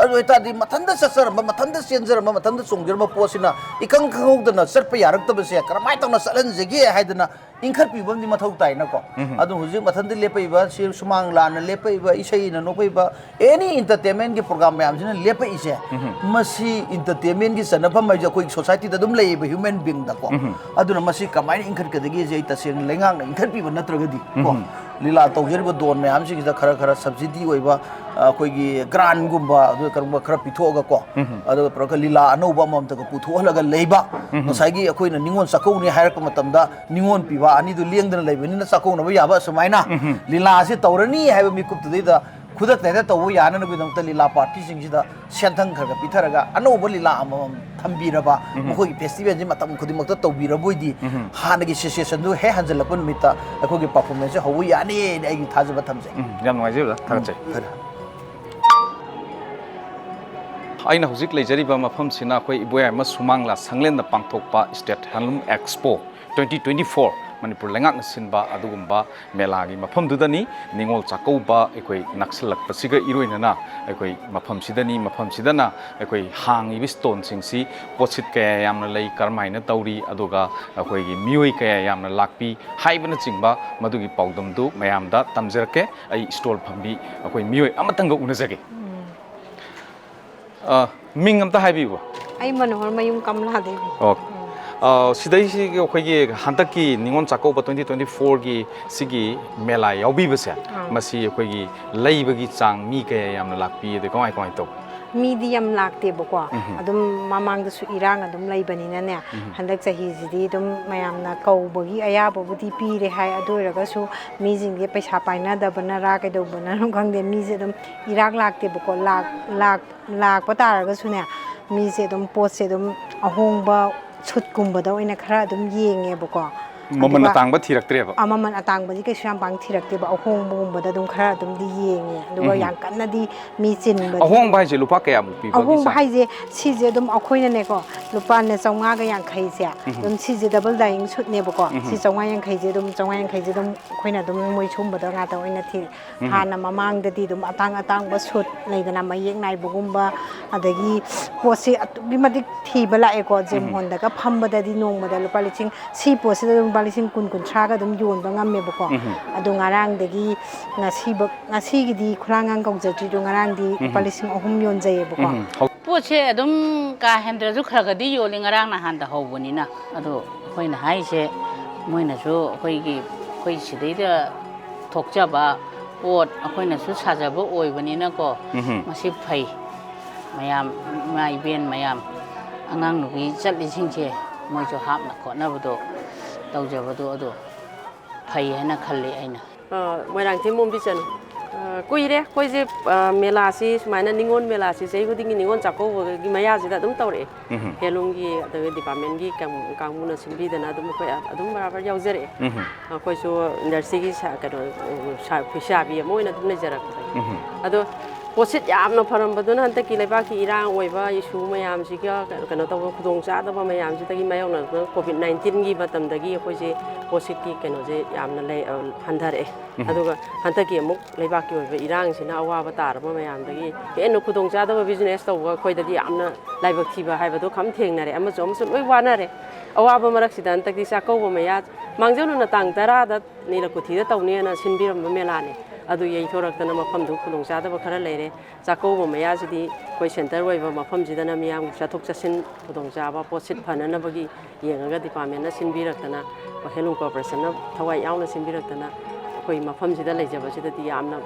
अदु इतादि मथंदा ससरम मथंदा सेंजरम मथंदा सोंगिरम पोसिना इखंग खंगौदना चटपा यारक्तबसे करमाय तौना सलनजेगे हाइदना इंखर पिबमदि मथौ ताइनको अदु हुजि मथंदा लेपैबा सि सुमांग लाना लेपैबा इसैना नोपैबा एनी एंटरटेनमेंट के प्रोग्राम मयामसिना लेपैसे मसी एंटरटेनमेंट की सनफम माइज कोइ सोसाइटी ददुम लेब ह्यूमन बीइंग दको अदुना मसी कमाय इंखर कदगी जे तसेंग लेंगांग इंखर पिबा नत्रगदि को लीला तौजरिब दोन मैम से खरा सब्सिडी अखोगी ग्रांगुम्बा खरा पिथोगा को अदुग लीला अनौबा अमतग पुथोहलगा लेबा नसागी अखोइना निंगोन चाकौनी हायरक मतमदा निंगोन पिबा अनिदु लेंगदना लेबनिना चाकौनबा याबा सुमाइना लीला से तौरनी हायबा मिकुपतुदैदा खुदक तैदा तौबो याननबगिदमता लीला पार्टी सिंगसिदा सेंथंग खरगा पिथरगा अनौबा लीला अमम थंबीरबा मखोगी फेस्टिवल जी मतम खुदिमक्ता तौबीरबोइदी हानगी सिचुएशन हे हंजलप निमित्ता अखोगी परफॉर्मेंस हौ यानी आइगी थाजबा थमजे याम नुगाइजेबा थागचे आइना हुजिक लेजरिबा मफम सिना अखोई इबोयामा सुमांगला संगलेन पांथोकपा स्टेट हैंडलूम एक्सपो 2024 मणिपुर लेंगाक सिनबा अदुगुम्बा मेलागी मफमदुदनी निंगोल चाकौबा अखोई नक्सलकपसिगा इरोइनना अखोई मफमसिदना अखोई हांगिबि स्टोन सिंगसी पोसित कया यामना लई करमाइना तौरी अदुगा अखोईगी मियोई कया यामना लाक्पी हाइबना चिंगबा मदुगी पाउदमदु मयामदा तमजरके आई स्टॉल फंबी अखोई मियोई अमतंग उनजगे मिंग अमता हाइबिबो आई मनोहर मयूम कमला देवी सिदाइसी अखोईगी हंतकी निंगोन चाकौबा 2024 की सिगी मेला याउबीबसे मसी अखोईगी लैबगी चांग मी कया यामना लाक्पी दे कमाय कमाय तो मीदी यम लाक्तेबको अदुम ममांगदसु इरांग अदुम लैबनिनाने हंदक चहीजिदी अदुम मयामना कौबगी अयाबबुदी पीरे हाय अदोरगसु मीजिंगे पैसा पाइनादबना रा कैदौबना खंगदे मीजे अदुम इराक लाक्तेबको लाक तारगसुने मीजे अदुम पोसे अदुम अहोंगबा छुटकुंबदा ओइना खरा अदुम येंगेबको ममन अतांगबा थिरक्त्रेबा ममन अतांगबदी कैसु याम पांग थिरक्तेबा अहोंगबगुंबदा अदुम खरा अदुम दी येंगे अदुगा याम कन्नदी मी चिनबदी अहोंगबा हाइजे लुपा कया मु पीबा अहोंगबा हाइजे सिजे अदुम अखोइनानेको लुपा ने 450 से अदुम सिजे डबल डाइंग सुटनेबको सि 450 जे अदुम 450 जे अदुम अखोइना अदुम मोइ छुमबदा गाता ओइना थि हाना ममांगददी अदुम अतांग सुट लेदना मयेक नाइबगुंबा अदगी पोसे अतुबिमदिक थीबा लाएको जेम होंदगा फंबददी नोंगमदा लुपा लिसिंग सि पोसे लिसिंग कुन कुंथ्रागा अदुम योनबा ngammeबको अदु ngarangdagi ngasigidi khurang kaujatri do ngarangdi लुपा लिसिंग 3 योनजायेबको पोसे अदुम का हेंद्रजु खरगदी योली ngarang na handa hobunina adu hoina haise moina su khoi sideida thokjaba pot akoina su sajaba oibanina ko masi phai mayam mai ben mayam angang nubi chatli singche moi jo hapna khona bodo tawjabado adu phai hena khalli aina moirang thimum bi chen kuire koise mela si sumaina ningon mela si sei guding ningon chako gi maya ji da dum tawre helung gi da department gi kamuna simbi da na dum ko adum barabar yaujare koisu nurse gi sa ka do sa bi moina dum ne jara ado ꯄꯣꯠꯁꯤꯠ ꯌꯥꯝꯅ ꯐꯔꯝꯕꯗꯨꯅ ꯍꯟꯗꯛꯀꯤ ꯂꯩꯕꯥꯛꯀꯤ ꯏꯔꯥꯡ ꯑꯣꯏꯕ ꯏꯁꯨ ꯃꯌꯥꯝꯁꯤꯒ ꯀꯩꯅꯣ ꯇꯧꯕ ꯈꯨꯗꯣꯡꯆꯥꯗꯕ ꯃꯌꯥꯝꯁꯤꯗꯒꯤ ꯃꯥꯌꯣꯛꯅꯔꯛꯇꯨꯅ COVID-19ꯒꯤ ꯃꯇꯝꯗꯒꯤ ꯑꯩꯈꯣꯏꯁꯦ ꯄꯣꯠꯁꯤꯠꯀꯤ ꯀꯩꯅꯣꯁꯦ ꯌꯥꯝꯅ ꯍꯟꯊꯔꯛꯑꯦ ꯑꯗꯨꯒ ꯍꯟꯗꯛꯀꯤ ꯑꯃꯨꯛ ꯂꯩꯕꯥꯛꯀꯤ ꯑꯣꯏꯕ ꯏꯔꯥꯡꯁꯤꯅ ꯑꯋꯥꯕ ꯇꯥꯔꯕ ꯃꯌꯥꯝꯗꯒꯤ ꯍꯦꯟꯅ ꯈꯨꯗꯣꯡꯆꯥꯗꯕ ꯕꯤꯖꯤꯅꯦꯁ ꯇꯧꯕ ꯑꯩꯈꯣꯏꯗꯗꯤ ꯌꯥꯝꯅ ꯂꯥꯏꯕꯛ ꯊꯤꯕ ꯍꯥꯏꯕꯗꯣ ꯈꯝ ꯊꯦꯡꯅꯔꯦ ꯑꯃꯁꯨ ꯂꯣꯏ ꯋꯥꯅꯔꯦ ꯑꯋꯥꯕ ꯃꯔꯛꯁꯤꯗ ꯍꯟꯗꯛꯇꯤ ꯆꯥꯛꯀꯧꯕ ꯃꯌꯥ ꯃꯥꯡꯖꯧꯅꯅ ꯇꯥꯡ 10ꯗ ꯅꯤꯂꯀꯨꯊꯤꯗ ꯇꯧꯅꯦꯅ ꯁꯤꯟꯕꯤꯔꯝꯕ ꯃꯦꯂꯥꯅꯦ ꯑꯗꯨ ꯌꯩꯊꯣꯔꯛꯇꯅ ꯃꯐꯝꯗꯨ ꯈꯨꯗꯣꯡꯆꯥꯗꯕ ꯈꯔ ꯂꯩꯔꯦ ꯆꯥꯛꯀꯧꯕ ꯃꯌꯥꯁꯤꯗꯤ ꯑꯩꯈꯣꯏ ꯁꯦꯟꯇꯔ ꯑꯣꯏꯕ ꯃꯐꯝꯁꯤꯗꯅ ꯃꯤꯌꯥꯝꯒꯤ ꯆꯠꯊꯣꯛ ꯆꯠꯁꯤꯟ ꯈꯨꯗꯣꯡꯆꯥꯕ ꯄꯣꯠꯁꯤꯠ ꯐꯅꯅꯕꯒꯤ ꯌꯦꯡꯉꯒ ꯗꯤꯄꯥꯔꯠꯃꯦꯟꯅ ꯁꯤꯟꯕꯤꯔꯛꯇꯅ ꯍꯦꯟꯂꯨꯝ ꯀꯣꯔꯄꯣꯔꯦꯁꯟꯅ ꯊꯋꯥꯏ ꯌꯥꯎꯅ ꯁꯤꯟꯕꯤꯔꯛꯇꯅ ꯑꯩꯈꯣꯏ ꯃꯐꯝꯁꯤꯗ ꯂꯩꯖꯕꯁꯤꯗꯗꯤ ꯌꯥꯝꯅ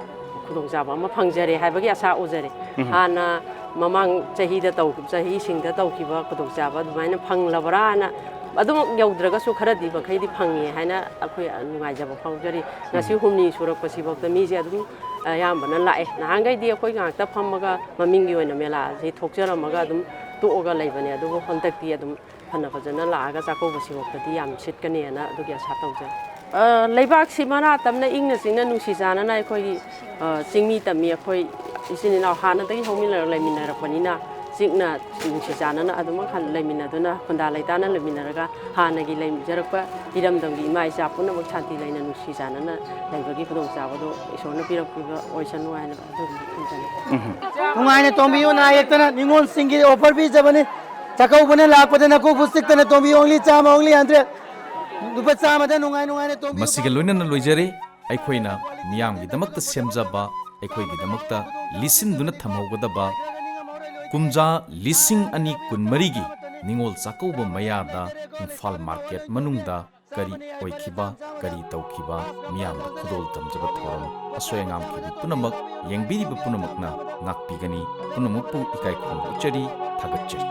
ꯈꯨꯗꯣꯡꯆꯥꯕ ꯑꯃ ꯐꯪꯖꯔꯦ ꯍꯥꯏꯕꯒꯤ ꯑꯁꯥ ꯎꯖꯔꯦ ꯍꯥꯟꯅ ꯃꯃꯥꯡ ꯆꯍꯤꯁꯤꯡꯗ ꯇꯧꯈꯤꯕ ꯈꯨꯗꯣꯡꯆꯥꯕ ꯑꯗꯨꯃꯥꯏꯅ ꯐꯪꯂꯕ꯭ꯔꯥꯅ ꯑꯗꯨꯃꯛ ꯌꯧꯗ꯭ꯔꯒꯁꯨ ꯈꯔꯗꯤ ꯃꯈꯩꯗꯤ ꯐꯪꯉꯦ ꯍꯥꯏꯅ ꯑꯩꯈꯣꯏ ꯅꯨꯡꯉꯥꯏꯖꯕ ꯐꯥꯎꯖꯔꯤ ꯉꯁꯤ ꯍꯨꯝꯅꯤ ꯁꯨꯔꯛꯄꯁꯤꯐꯥꯎꯗ ꯃꯤꯁꯦ ꯑꯗꯨꯝ ꯑꯌꯥꯝꯕꯅ ꯂꯥꯛꯑꯦ ꯅꯍꯥꯟꯈꯩꯗꯤ ꯑꯩꯈꯣꯏ ꯉꯥꯛꯇ ꯐꯝꯃꯒ ꯃꯃꯤꯡꯒꯤ ꯑꯣꯏꯅ ꯃꯦꯂꯥꯁꯤ ꯊꯣꯛꯆꯔꯝꯃꯒ ꯑꯗꯨꯝ ꯇꯣꯛꯑꯒ ꯂꯩꯕꯅꯦ ꯑꯗꯨꯕꯨ ꯍꯟꯗꯛꯇꯤ ꯑꯗꯨꯝ ꯐꯖꯅ ꯂꯥꯛꯑꯒ ꯆꯥꯛꯀꯧꯕꯁꯤꯐꯥꯎꯗꯗꯤ ꯌꯥꯝ ꯁꯤꯠꯀꯅꯦꯅ ꯑꯗꯨꯒꯤ ꯑꯁꯥ ꯇꯧꯖꯩ ꯂꯩꯕꯥꯛꯁꯤ ꯃꯅꯥ ꯇꯝꯅ ꯏꯪꯅ ꯆꯤꯡꯅ ꯅꯨꯡꯁꯤ ꯆꯥꯟꯅꯅ ꯑꯩꯈꯣꯏꯒꯤ ꯆꯤꯡꯃꯤ ꯇꯝꯃꯤ ꯑꯩꯈꯣꯏ ꯏꯆꯤꯟ ꯏꯅꯥꯎ ꯍꯥꯟꯅꯗꯒꯤ ꯍꯧꯃꯤꯟꯅꯔꯒ ꯂꯩꯃꯤꯟꯅꯔꯛꯄꯅꯤꯅ ꯆꯤꯛꯅ ꯅꯨꯡꯁꯤ ꯆꯥꯟꯅꯅ ꯑꯗꯨꯃꯛ ꯂꯩꯃꯤꯟꯅꯗꯨꯅ ꯈꯨꯟꯗꯥ ꯂꯩꯇꯥꯅ ꯂꯩꯃꯤꯟꯅꯔꯒ ꯍꯥꯟꯅꯒꯤ ꯂꯩꯖꯔꯛꯄ ꯏꯔꯝꯗꯝꯒꯤ ꯏꯃꯥ ꯏꯆꯥ ꯄꯨꯝꯅꯃꯛ ꯁꯥꯟꯇꯤ ꯂꯩꯅ ꯅꯨꯡꯁꯤ ꯆꯥꯟꯅꯅ ꯂꯩꯕꯒꯤ ꯈꯨꯗꯣꯡꯆꯥꯕꯗꯣ ꯏꯁꯣꯔꯅ ꯄꯤꯔꯛꯄꯤꯕ ꯑꯣꯏꯁꯅꯨ ꯍꯥꯏꯅ ꯑꯗꯨꯝ ꯈꯟꯖꯩ ꯅꯨꯡꯉꯥꯏꯅ ꯇꯣꯡꯕꯤꯌꯨ ꯅꯥ ꯌꯦꯛꯇꯅ ꯅꯤꯉꯣꯜꯁꯤꯡꯒꯤ ꯑꯣꯐꯔ ꯄꯤꯖꯕꯅꯤ ꯆꯥꯛꯀꯧꯕꯅ ꯂꯥꯛꯄꯗ ꯅꯀꯣꯛꯄꯨ ꯆꯤꯛꯇꯅ ꯇꯣꯡꯕꯤꯌꯨ ꯑꯣꯡꯂꯤ ꯆꯥꯝꯃ ꯑꯣꯡꯂꯤ 100 ꯂꯨꯄꯥ 100ꯗ ꯅꯨꯡꯉꯥꯏꯅ ꯇꯣꯡꯕꯤꯌꯨ ꯃꯁꯤꯒ ꯂꯣꯏꯅꯅ ꯂꯣꯏꯖꯔꯦ ꯑꯩꯈꯣꯏꯅ ꯃꯤꯌꯥꯝꯒꯤꯗꯃꯛꯇ ꯁꯦꯝꯖꯕ ꯑꯩꯈꯣꯏꯒꯤꯗꯃꯛꯇ ꯂꯤꯁꯤꯟꯗꯨꯅ ꯊꯝꯍꯧꯒꯗꯕ ꯀꯨꯝꯖꯥ 2024ꯒꯤ ꯅꯤꯉꯣꯜ ꯆꯥꯛꯀꯧꯕ ꯃꯌꯥꯗ ꯏꯝꯐꯥꯜ ꯃꯥꯔꯀꯦꯠ ꯃꯅꯨꯡꯗ ꯀꯔꯤ ꯑꯣꯏꯈꯤꯕ ꯀꯔꯤ ꯇꯧꯈꯤꯕ ꯃꯤꯌꯥꯝꯗ ꯈꯨꯗꯣꯜ ꯇꯝꯖꯕ ꯊꯧꯔꯝ ꯑꯁꯣꯏ ꯑꯉꯥꯝꯈꯤꯕ ꯄꯨꯝꯅꯃꯛ ꯌꯦꯡꯕꯤꯔꯤꯕ ꯄꯨꯝꯅꯃꯛꯅ ꯉꯥꯛꯄꯤꯒꯅꯤ ꯄꯨꯝꯅꯃꯛꯄꯨ ꯏꯀꯥꯏ ꯈꯨꯝꯅ ꯎꯠꯆꯔꯤ ꯊꯥꯒꯠꯆꯔꯤ